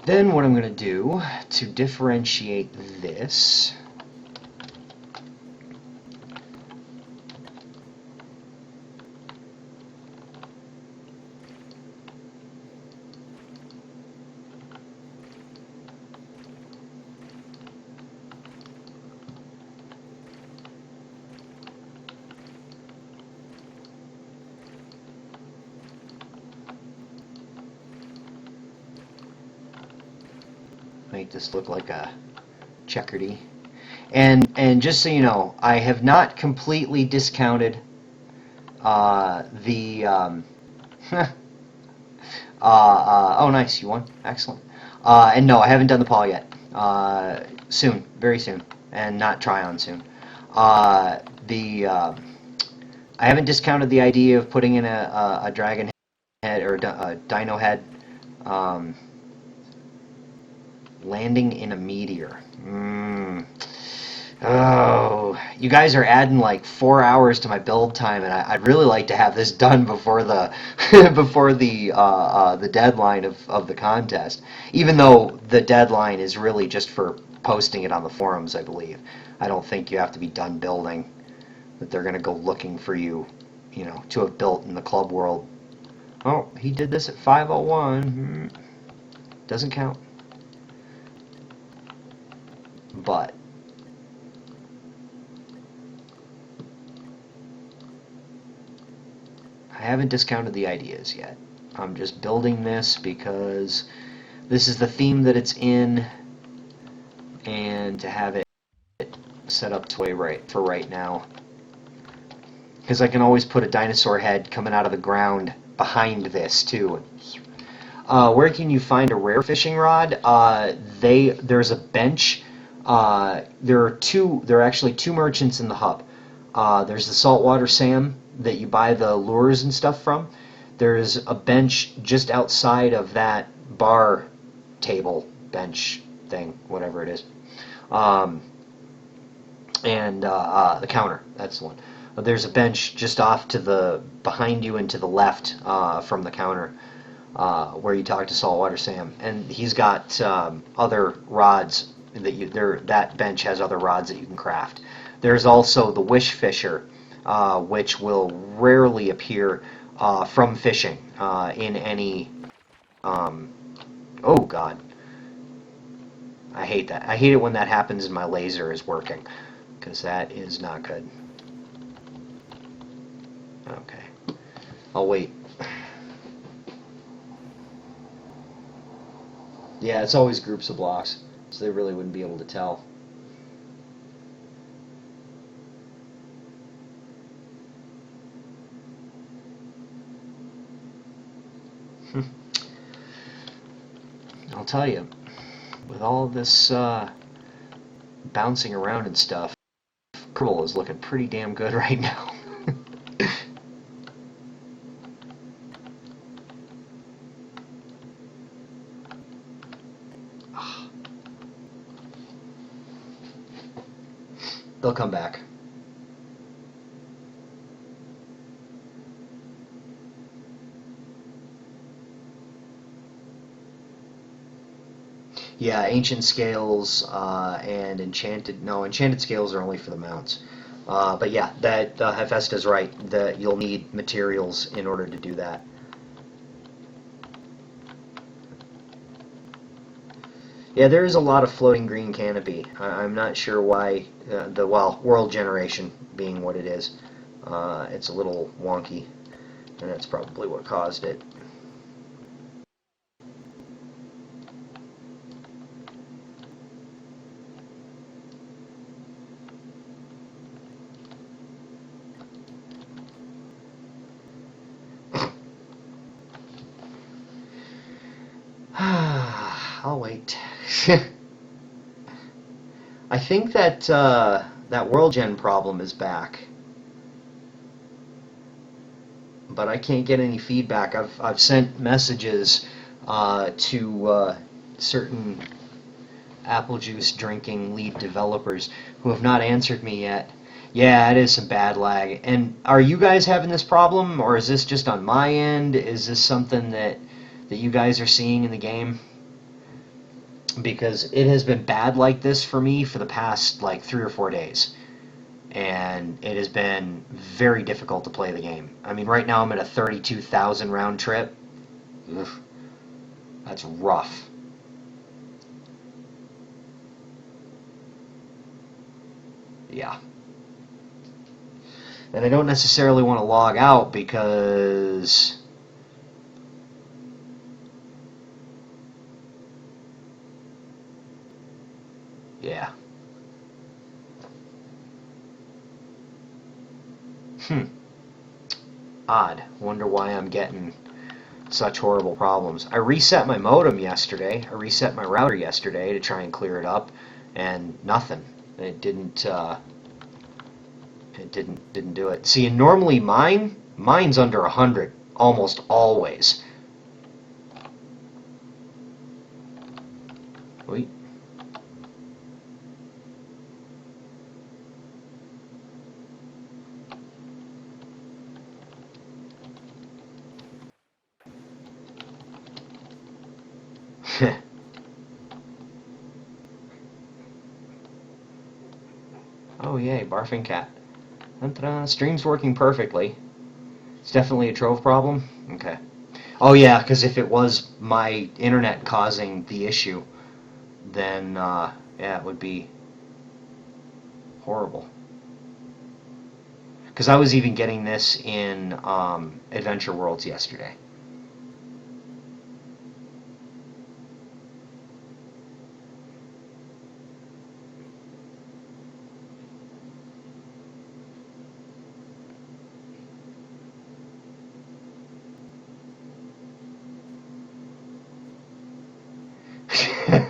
Then what I'm going to do to differentiate this, make this look like a checkerty. And just so you know, I have not completely discounted the oh, nice, you won. Excellent. And no, I haven't done the paw yet. Soon, very soon, and not try on soon. The I haven't discounted the idea of putting in a dragon head or a dino head um, landing in a meteor. Oh, you guys are adding like 4 hours to my build time, and I'd really like to have this done before the before the deadline of the contest. Even though the deadline is really just for posting it on the forums, I believe. I don't think you have to be done building. That they're going to go looking for you, to have built in the club world. Oh, he did this at 5:01. Doesn't count. But I haven't discounted the ideas yet. I'm just building this because this is the theme that it's in, and to have it set up to right for right now. Because I can always put a dinosaur head coming out of the ground behind this too. Where can you find a rare fishing rod? There's a bench. There are actually two merchants in the hub. There's the Saltwater Sam that you buy the lures and stuff from. There's a bench just outside of that bar table bench thing, whatever it is, um, and the counter. That's the one. There's a bench just off to the behind you and to the left from the counter. Where you talk to Saltwater Sam, and he's got other rods that bench has other rods that you can craft. There's also the Wish Fisher, which will rarely appear from fishing in any. Oh God, I hate that. I hate it when that happens and my laser is working, because that is not good. Okay, I'll wait. Yeah, it's always groups of blocks, so they really wouldn't be able to tell. I'll tell you, with all this bouncing around and stuff, Kerbal is looking pretty damn good right now. They'll come back. Yeah, ancient scales and enchanted. No, enchanted scales are only for the mounts. But yeah, that Hephaestus right. That you'll need materials in order to do that. Yeah, there is a lot of floating green canopy. I'm not sure why world generation being what it is, it's a little wonky, and that's probably what caused it. I'll wait. I think that that world gen problem is back, but I can't get any feedback. I've sent messages to certain apple juice drinking lead developers who have not answered me yet. Yeah, it is some bad lag. And are you guys having this problem, or is this just on my end? Is this something that you guys are seeing in the game? Because it has been bad like this for me for the past like 3 or 4 days, and it has been very difficult to play the game. I mean, right now I'm at a 32,000 round trip. Ugh, that's rough. Yeah. And I don't necessarily want to log out because, yeah. Hmm. Odd. Wonder why I'm getting such horrible problems. I reset my modem yesterday. I reset my router yesterday to try and clear it up, and nothing. It didn't. It didn't do it. See, and normally mine's under 100 almost always. Wait. Oh yay, barfing cat. Ta-da, stream's working perfectly. It's definitely a Trove problem. Okay. Oh yeah, because if it was my internet causing the issue, then yeah, it would be horrible. Because I was even getting this in Adventure Worlds yesterday.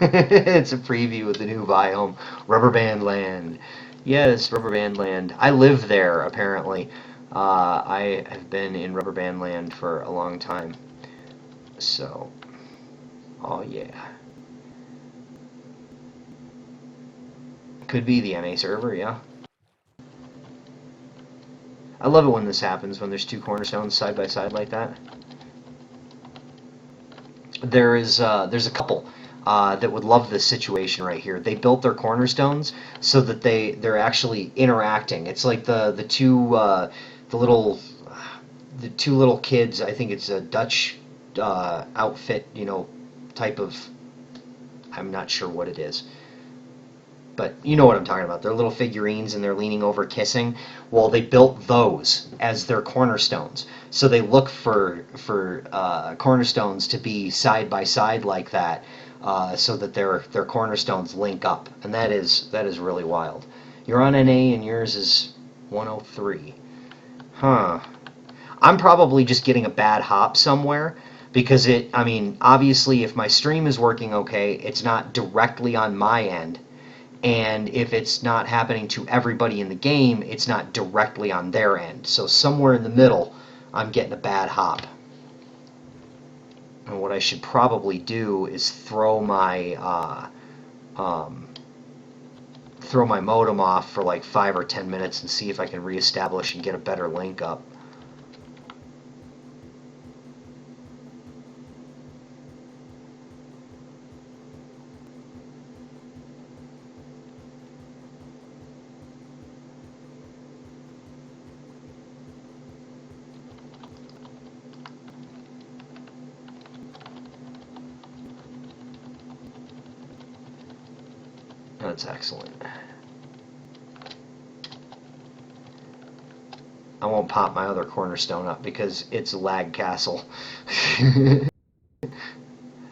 It's a preview of the new biome, Rubber Band Land. Yes, Rubber Band Land. I live there, apparently. I have been in Rubber Band Land for a long time. So, oh yeah. Could be the NA server, yeah. I love it when this happens, when there's two cornerstones side by side like that. There's a couple that would love this situation right here. They built their cornerstones so that they're actually interacting. It's like the little the two little kids. I think it's a Dutch outfit, type of. I'm not sure what it is, but you know what I'm talking about. They're little figurines and they're leaning over kissing. Well, they built those as their cornerstones, so they look for cornerstones to be side by side like that, so that their cornerstones link up, and that is really wild. You're on NA and yours is 103. Huh. I'm probably just getting a bad hop somewhere because I mean, obviously, if my stream is working okay, it's not directly on my end, and if it's not happening to everybody in the game, it's not directly on their end. So somewhere in the middle, I'm getting a bad hop. And what I should probably do is throw my modem off for like 5 or 10 minutes and see if I can reestablish and get a better link up. That's excellent. I won't pop my other cornerstone up because it's a lag castle.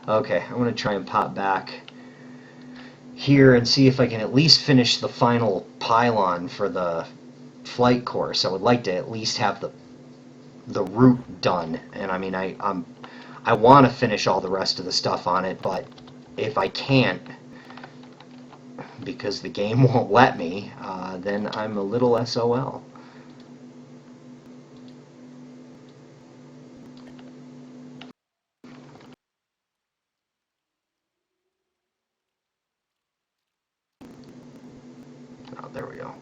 Okay, I'm going to try and pop back here and see if I can at least finish the final pylon for the flight course. I would like to at least have the route done, and I mean I want to finish all the rest of the stuff on it, but if I can't because the game won't let me, then I'm a little SOL. Oh, there we go.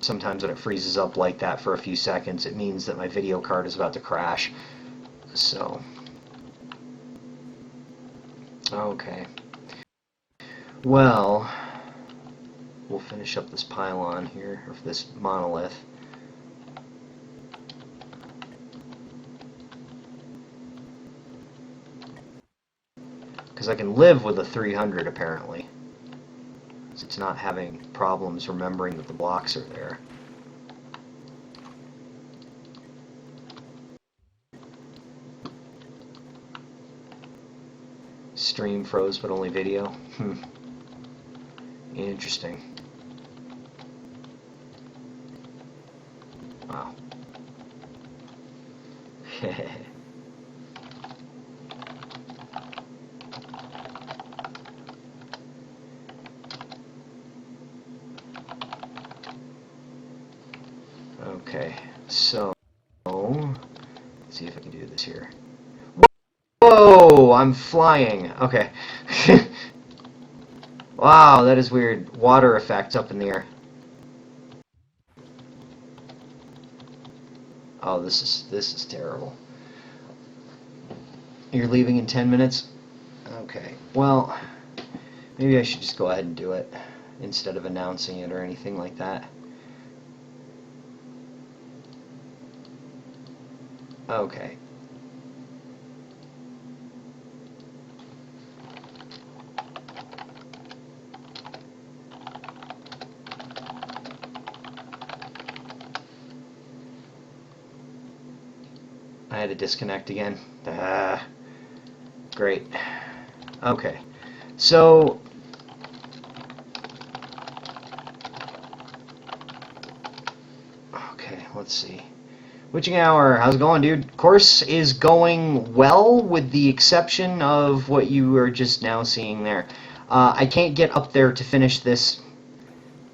Sometimes when it freezes up like that for a few seconds, it means that my video card is about to crash. So, okay. Well, we'll finish up this pylon here, or this monolith. Because I can live with a 300 apparently. It's not having problems remembering that the blocks are there. Stream froze, but only video. Interesting. Wow. Okay, so let's see if I can do this here. Whoa! I'm flying. Okay. Wow, that is weird. Water effect up in the air. Oh, this is terrible. You're leaving in 10 minutes? Okay. Well, maybe I should just go ahead and do it instead of announcing it or anything like that. Okay. I had to disconnect again. Great. Okay. So, okay, let's see. Witching Hour, how's it going, dude? Course is going well, with the exception of what you are just now seeing there. I can't get up there to finish this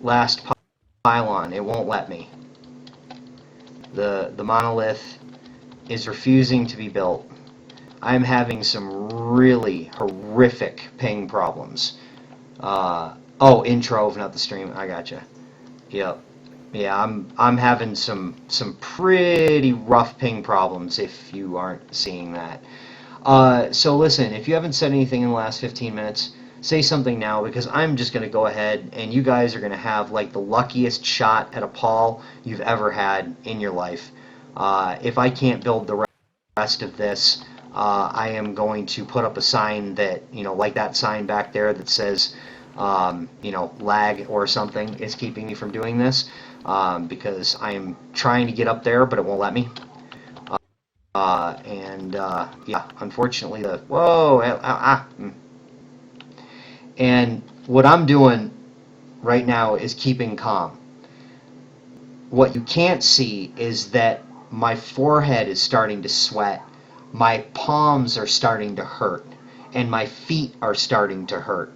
last pylon. It won't let me. The monolith is refusing to be built. I'm having some really horrific ping problems. Oh, in Trove, not the stream. I gotcha. Yep. Yeah, I'm having some pretty rough ping problems if you aren't seeing that. So listen, if you haven't said anything in the last 15 minutes, say something now, because I'm just going to go ahead and you guys are going to have like the luckiest shot at a Paul you've ever had in your life. If I can't build the rest of this, I am going to put up a sign that, like that sign back there that says, lag or something is keeping me from doing this, because I am trying to get up there, but it won't let me. Yeah, unfortunately, and what I'm doing right now is keeping calm. What you can't see is that my forehead is starting to sweat, my palms are starting to hurt, and my feet are starting to hurt.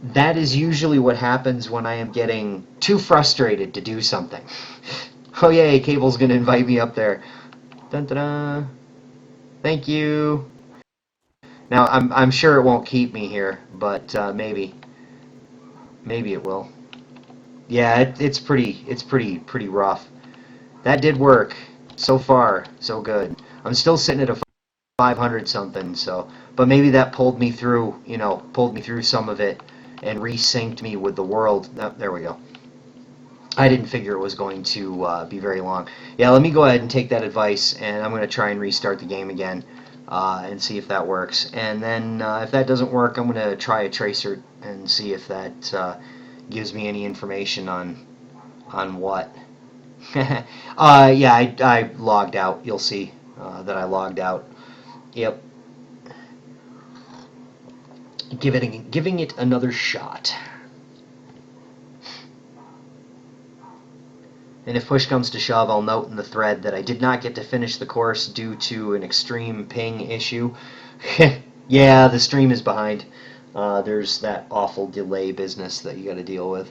That is usually what happens when I am getting too frustrated to do something. Oh yay, Cable's gonna invite me up there. Dun dun dun. Thank you. Now I'm sure it won't keep me here, but maybe it will. Yeah, it's pretty rough. That did work. So far, so good. I'm still sitting at a 500 something, so, but maybe that pulled me through, pulled me through some of it and resynced me with the world. Oh, there we go. I didn't figure it was going to be very long. Yeah, let me go ahead and take that advice, and I'm going to try and restart the game again. and see if that works. And then if that doesn't work, I'm going to try a tracer and see if that gives me any information on what. Yeah, I logged out. You'll see that I logged out. Yep. Giving it another shot. And if push comes to shove, I'll note in the thread that I did not get to finish the course due to an extreme ping issue. Yeah, the stream is behind. There's that awful delay business that you got to deal with.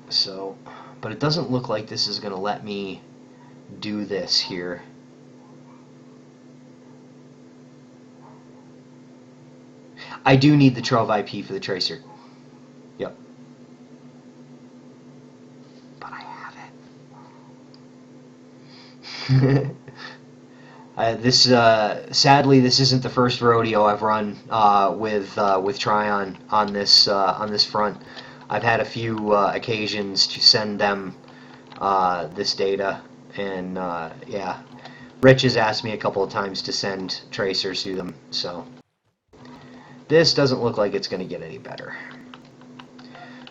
So, but it doesn't look like this is going to let me do this here. I do need the Trove IP for the tracer. Yep. But I have it. Sadly, this isn't the first rodeo I've run with Tryon on this front. I've had a few occasions to send them this data, and yeah, Rich has asked me a couple of times to send tracers to them. So this doesn't look like it's going to get any better.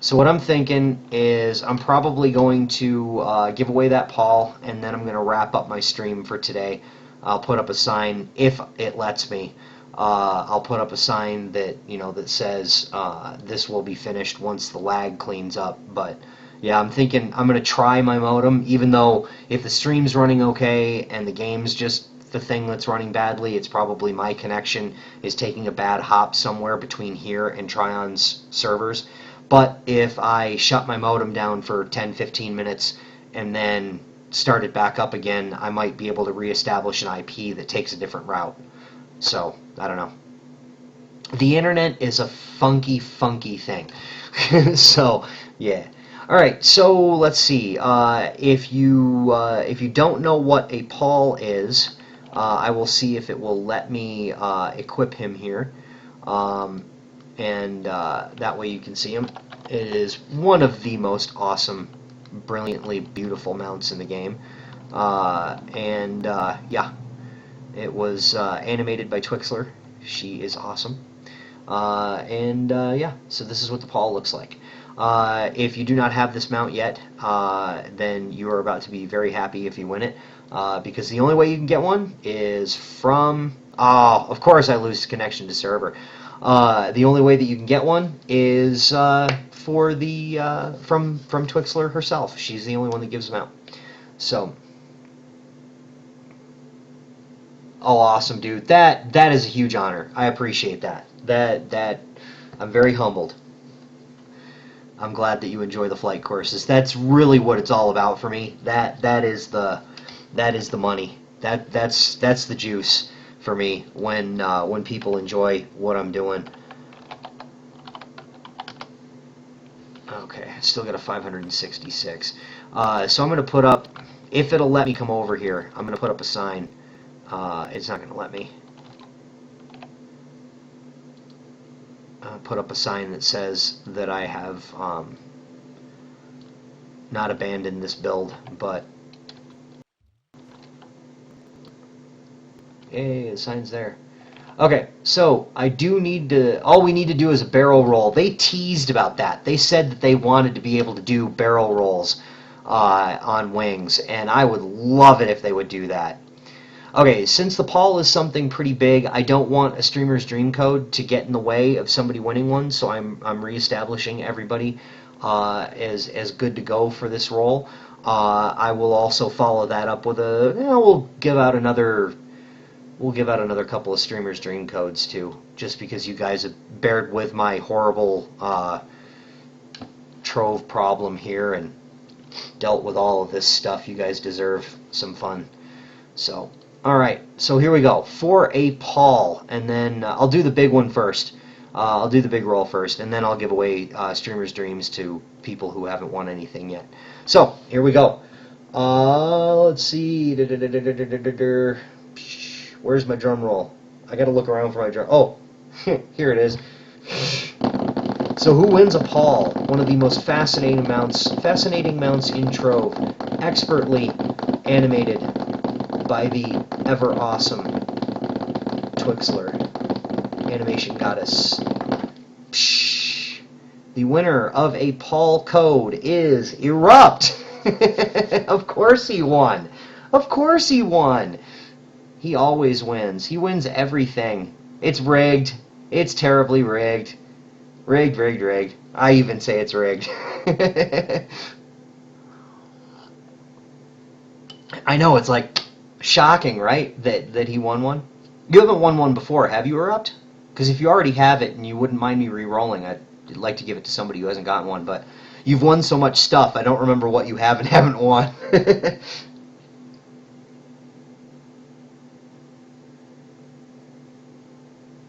So what I'm thinking is I'm probably going to give away that Paul, and then I'm going to wrap up my stream for today. I'll put up a sign if it lets me. I'll put up a sign that that says this will be finished once the lag cleans up. But yeah, I'm thinking I'm going to try my modem, even though if the stream's running okay and the game's just the thing that's running badly, it's probably my connection is taking a bad hop somewhere between here and Tryon's servers. But if I shut my modem down for 10-15 minutes and then start it back up again, I might be able to reestablish an IP that takes a different route. So, I don't know. The internet is a funky thing. So, yeah. Alright, so let's see. If you don't know what a Paul is, I will see if it will let me equip him here. And that way you can see him. It is one of the most awesome, brilliantly beautiful mounts in the game. Yeah, it was animated by Twixler. She is awesome. Yeah, so this is what the Paul looks like. If you do not have this mount yet, then you are about to be very happy if you win it, because the only way you can get one is from... Oh, of course I lose connection to server. The only way that you can get one is for the from Twixler herself. She's the only one that gives them out. So, oh, awesome, dude. That is a huge honor. I appreciate that. That I'm very humbled. I'm glad that you enjoy the flight courses. That's really what it's all about for me. That is the money. That's the juice for me when people enjoy what I'm doing. Okay, I still got a 566. So I'm going to put up, if it'll let me come over here, I'm going to put up a sign. It's not going to let me. Put up a sign that says that I have not abandoned this build, but yay, the sign's there. Okay, so I do need to, all we need to do is a barrel roll. They teased about that. They said that they wanted to be able to do barrel rolls on wings, and I would love it if they would do that. Okay, since the Paul is something pretty big, I don't want a streamer's dream code to get in the way of somebody winning one, so I'm reestablishing everybody as good to go for this roll. I will also follow that up with a, we'll give out another couple of streamers' dream codes too, just because you guys have bared with my horrible Trove problem here and dealt with all of this stuff. You guys deserve some fun. So, alright, so here we go. For a Paul, and then I'll do the big one first. I'll do the big roll first, and then I'll give away streamers' dreams to people who haven't won anything yet. So, here we go. Let's see. Where's my drum roll? I gotta look around for my drum. Oh, here it is. So who wins a Paul? One of the most fascinating mounts in Trove, expertly animated by the ever awesome Twixler, Animation Goddess. Psh, the winner of a Paul code is Erupt. Of course he won. Of course he won. He always wins. He wins everything. It's rigged. It's terribly rigged. Rigged, rigged, rigged. I even say it's rigged. I know, it's like shocking, right? That he won one. You haven't won one before, have you, Erupt? Because if you already have it and you wouldn't mind me re-rolling, I'd like to give it to somebody who hasn't gotten one. But you've won so much stuff, I don't remember what you have and haven't won.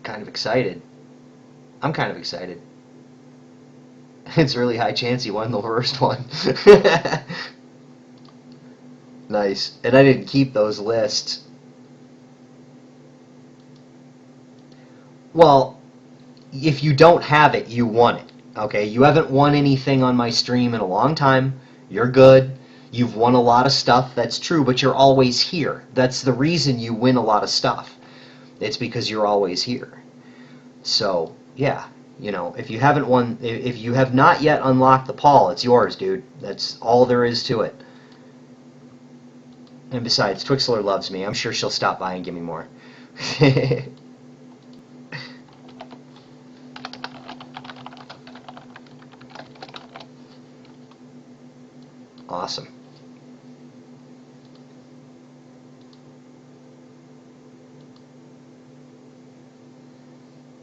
Kind of excited. I'm kind of excited. It's really high chance he won the first one. Nice. And I didn't keep those lists. Well, if you don't have it, you won it. Okay? You haven't won anything on my stream in a long time. You're good. You've won a lot of stuff. That's true, but you're always here. That's the reason you win a lot of stuff. It's because you're always here. So, yeah. You know, if you haven't won, if you have not yet unlocked the Paul, it's yours, dude. That's all there is to it. And besides, Twixler loves me. I'm sure she'll stop by and give me more. Awesome.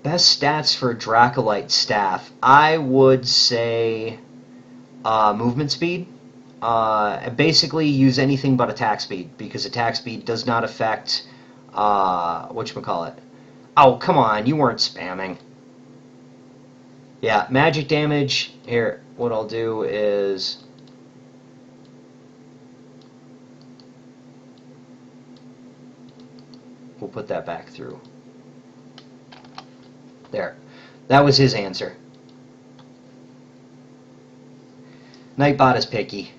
Best stats for Dracolite staff. I would say movement speed. Basically use anything but attack speed, because attack speed does not affect whatchamacallit. Oh, come on, you weren't spamming. Yeah, magic damage. Here, what I'll do is we'll put that back through. There. That was his answer. Nightbot is picky.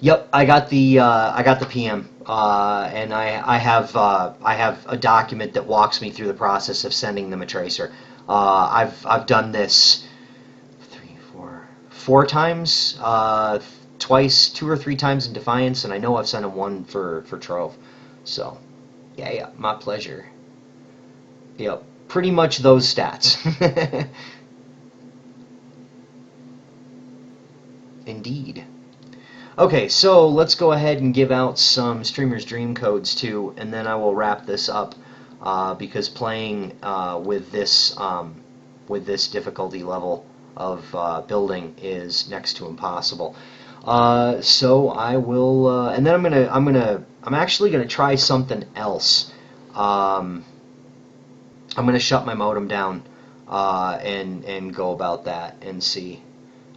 Yep, I got the PM, and I have a document that walks me through the process of sending them a tracer. I've done this four times, twice, 2 or 3 times in Defiance, and I know I've sent them one for Trove. So, yeah, my pleasure. Yep, pretty much those stats. Indeed. Okay, so let's go ahead and give out some Streamer's Dream codes too, and then I will wrap this up, because playing with this difficulty level of building is next to impossible. So I will, and then I'm actually gonna try something else. I'm gonna shut my modem down and go about that and see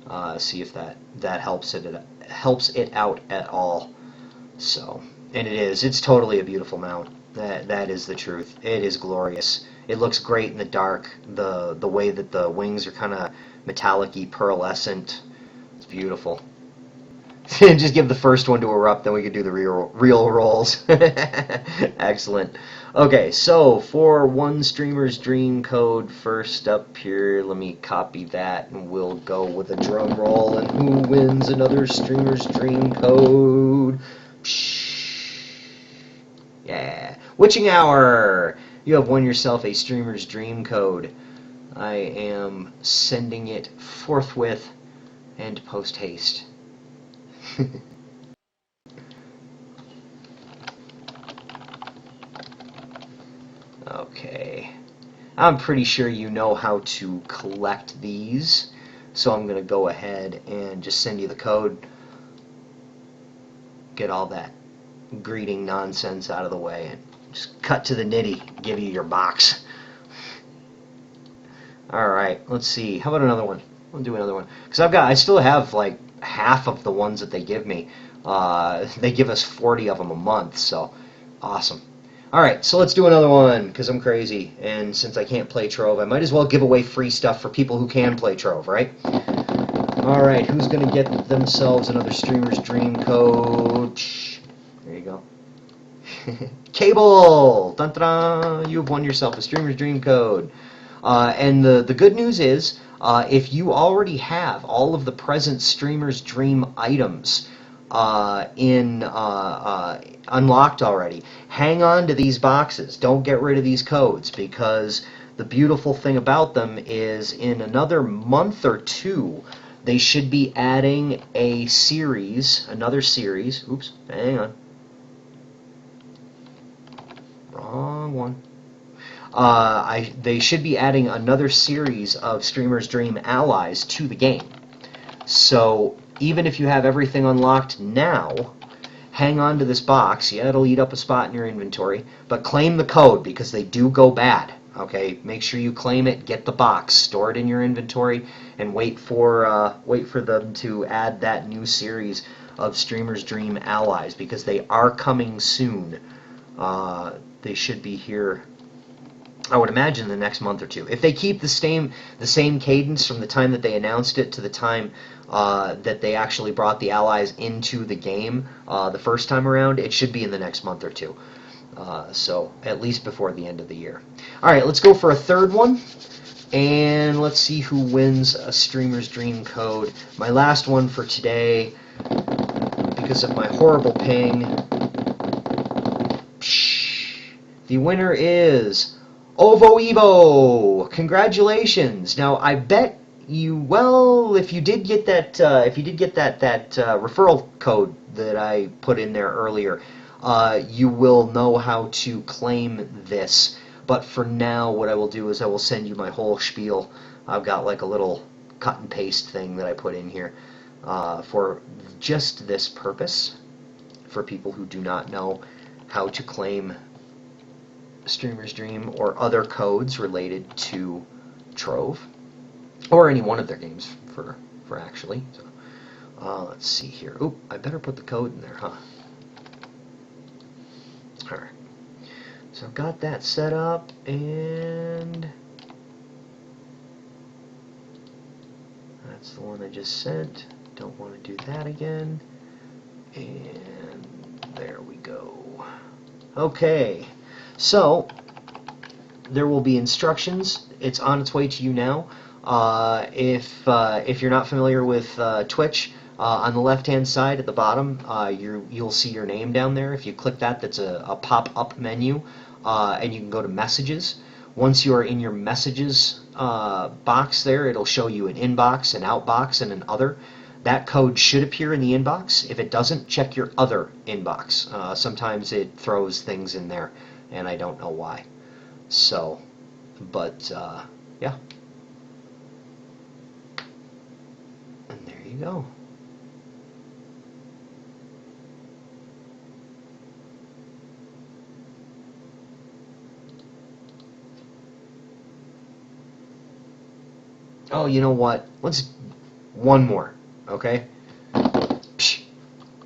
if that helps it out at all. So, and it's totally a beautiful mount. That is the truth. It is glorious. It looks great in the dark. The way that the wings are kind of metallic-y, pearlescent. It's beautiful. Just give the first one to Erupt, then we can do the real rolls. Excellent. Okay, so for one Streamer's Dream code, first up here, let me copy that, and we'll go with a drum roll, and who wins another Streamer's Dream code? Psh. Yeah. Witching Hour! You have won yourself a Streamer's Dream code. I am sending it forthwith and post-haste. Okay. I'm pretty sure you know how to collect these, so I'm going to go ahead and just send you the code. Get all that greeting nonsense out of the way and just cut to the nitty, give you your box. Alright, let's see. How about another one? I'll do another one. Because I still have like half of the ones that they give me. They give us 40 of them a month, so awesome. Alright, so let's do another one, because I'm crazy, and since I can't play Trove, I might as well give away free stuff for people who can play Trove, right? Alright, who's going to get themselves another Streamer's Dream code? There you go. Cable! Dun, dun, dun. You have won yourself a Streamer's Dream code. And the good news is, if you already have all of the present Streamer's Dream items unlocked already, hang on to these boxes. Don't get rid of these codes, because the beautiful thing about them is in another month or two, they should be adding another series. Oops, hang on. Wrong one. They should be adding another series of Streamer's Dream allies to the game. So even if you have everything unlocked now, hang on to this box. Yeah, it'll eat up a spot in your inventory, but claim the code, because they do go bad. Okay, make sure you claim it, get the box, store it in your inventory, and wait for them to add that new series of Streamer's Dream allies, because they are coming soon. They should be here, I would imagine, the next month or two. If they keep the same cadence from the time that they announced it to the time that they actually brought the allies into the game the first time around, it should be in the next month or two. So at least before the end of the year. All right, let's go for a third one, and let's see who wins a Streamer's Dream code. My last one for today, because of my horrible ping. The winner is Ovo Evo. Congratulations! Now I bet you, well, if you did get that referral code that I put in there earlier, you will know how to claim this. But for now, what I will do is I will send you my whole spiel. I've got like a little cut and paste thing that I put in here for just this purpose, for people who do not know how to claim Streamer's Dream or other codes related to Trove, or any one of their games for actually. So, let's see here. Oop, I better put the code in there, huh? Alright. So I've got that set up, and that's the one I just sent. Don't want to do that again. And there we go. Okay. So there will be instructions. It's on its way to you now. If you're not familiar with Twitch, on the left-hand side at the bottom, you'll see your name down there. If you click that, that's a pop-up menu, and you can go to Messages. Once you are in your Messages box there, it'll show you an inbox, an outbox, and an other. That code should appear in the inbox. If it doesn't, check your other inbox. Sometimes it throws things in there, and I don't know why. So, but yeah. And there you go. Oh, you know what? Let's one more, okay? Psh,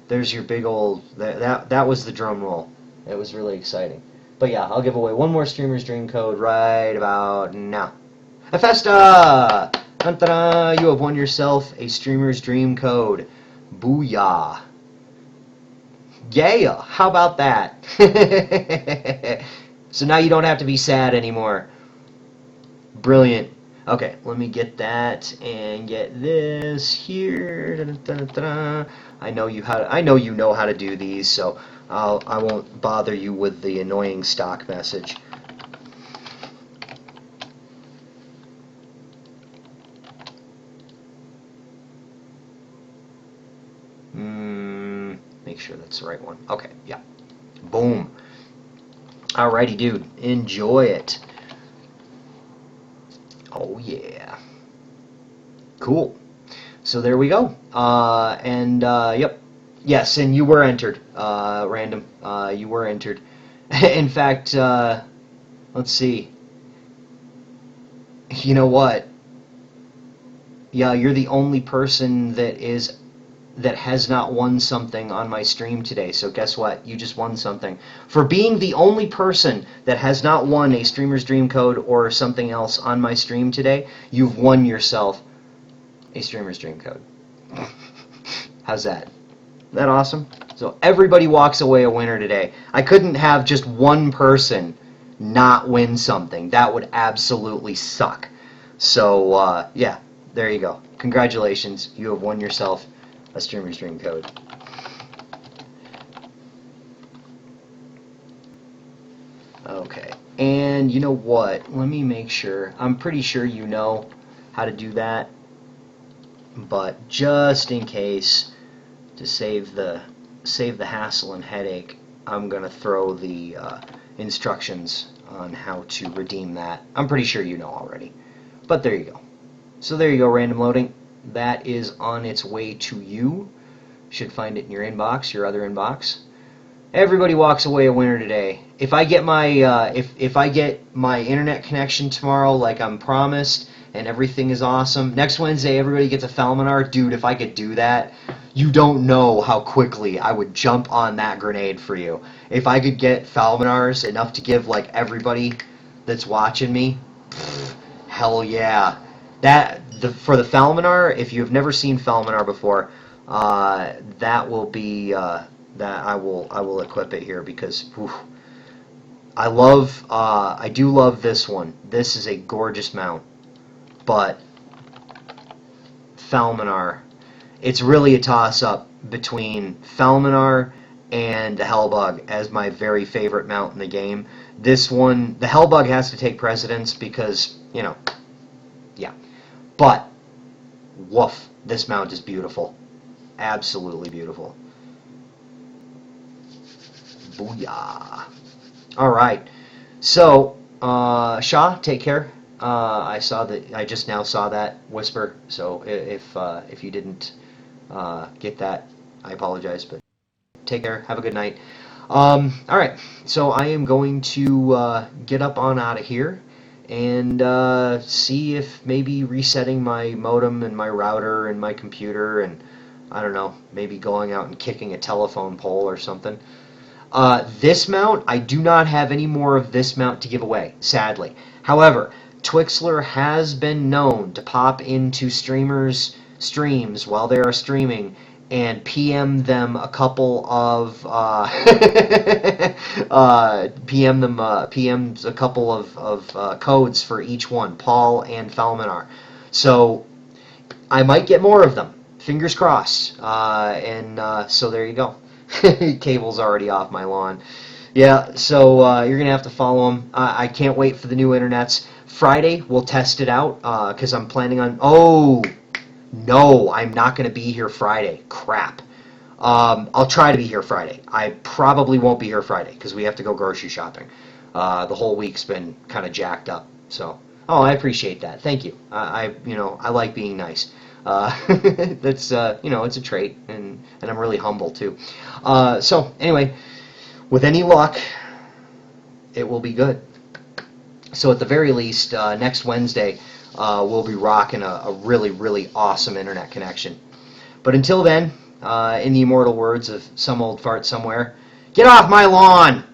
there's your big old that was the drum roll. It was really exciting. But yeah, I'll give away one more Streamer's Dream code right about now. Festa! Dun, dun, dun, you have won yourself a Streamer's Dream code. Booyah! Yeah! How about that? So now you don't have to be sad anymore. Brilliant. Okay, let me get that and get this here. Dun, dun, dun, dun. I know you know how to do these, so I won't bother you with the annoying stock message. Make sure that's the right one. Okay, yeah. Boom. Alrighty, dude. Enjoy it. Oh, yeah. Cool. So there we go. Yep. Yes, and you were entered. Random. You were entered. In fact, let's see. You know what? Yeah, you're the only person that has not won something on my stream today. So guess what? You just won something. For being the only person that has not won a Streamer's Dream code or something else on my stream today, you've won yourself a Streamer's Dream code. How's that? Isn't that awesome? So everybody walks away a winner today. I couldn't have just one person not win something. That would absolutely suck. So, yeah, there you go. Congratulations. You have won yourself a Streamer's Dream code. Okay. And you know what? Let me make sure. I'm pretty sure you know how to do that. But just in case, to save the hassle and headache, I'm going to throw the instructions on how to redeem that. I'm pretty sure you know already. But there you go. So there you go, random loading. That is on its way to you. Should find it in your inbox, your other inbox. Everybody walks away a winner today. If I get my if I get my internet connection tomorrow, like I'm promised, and everything is awesome, next Wednesday everybody gets a Falminar. Dude, if I could do that, you don't know how quickly I would jump on that grenade for you. If I could get Falminars enough to give like everybody that's watching me, hell yeah. For the Falminar, if you've never seen Falminar before, that will be that I will equip it here because whew, I do love this one. This is a gorgeous mount, but Falminar, it's really a toss up between Falminar and the Hellbug as my very favorite mount in the game. This one, the Hellbug has to take precedence because, you know, yeah. But, woof, this mount is beautiful. Absolutely beautiful. Booyah. Alright. So, Shaw, take care. I just now saw that whisper, so if you didn't get that, I apologize, but take care. Have a good night. Alright, so I am going to get up on out of here and see if maybe resetting my modem and my router and my computer and, I don't know, maybe going out and kicking a telephone pole or something. This mount, I do not have any more of this mount to give away, sadly. However, Twixler has been known to pop into streamers' streams while they are streaming and PM them a couple of PMs a couple of codes for each one, Paul and Falminar. So I might get more of them. Fingers crossed. So there you go. Cable's already off my lawn. Yeah, so you're going to have to follow them. I can't wait for the new internets. Friday, we'll test it out because I'm planning on... Oh, no, I'm not going to be here Friday. Crap. I'll try to be here Friday. I probably won't be here Friday because we have to go grocery shopping. The whole week's been kind of jacked up. So, oh, I appreciate that. Thank you. I like being nice. That's it's a trait, and I'm really humble too. So anyway, with any luck, it will be good. So at the very least, next Wednesday, we'll be rocking a really, really awesome internet connection. But until then, in the immortal words of some old fart somewhere, get off my lawn!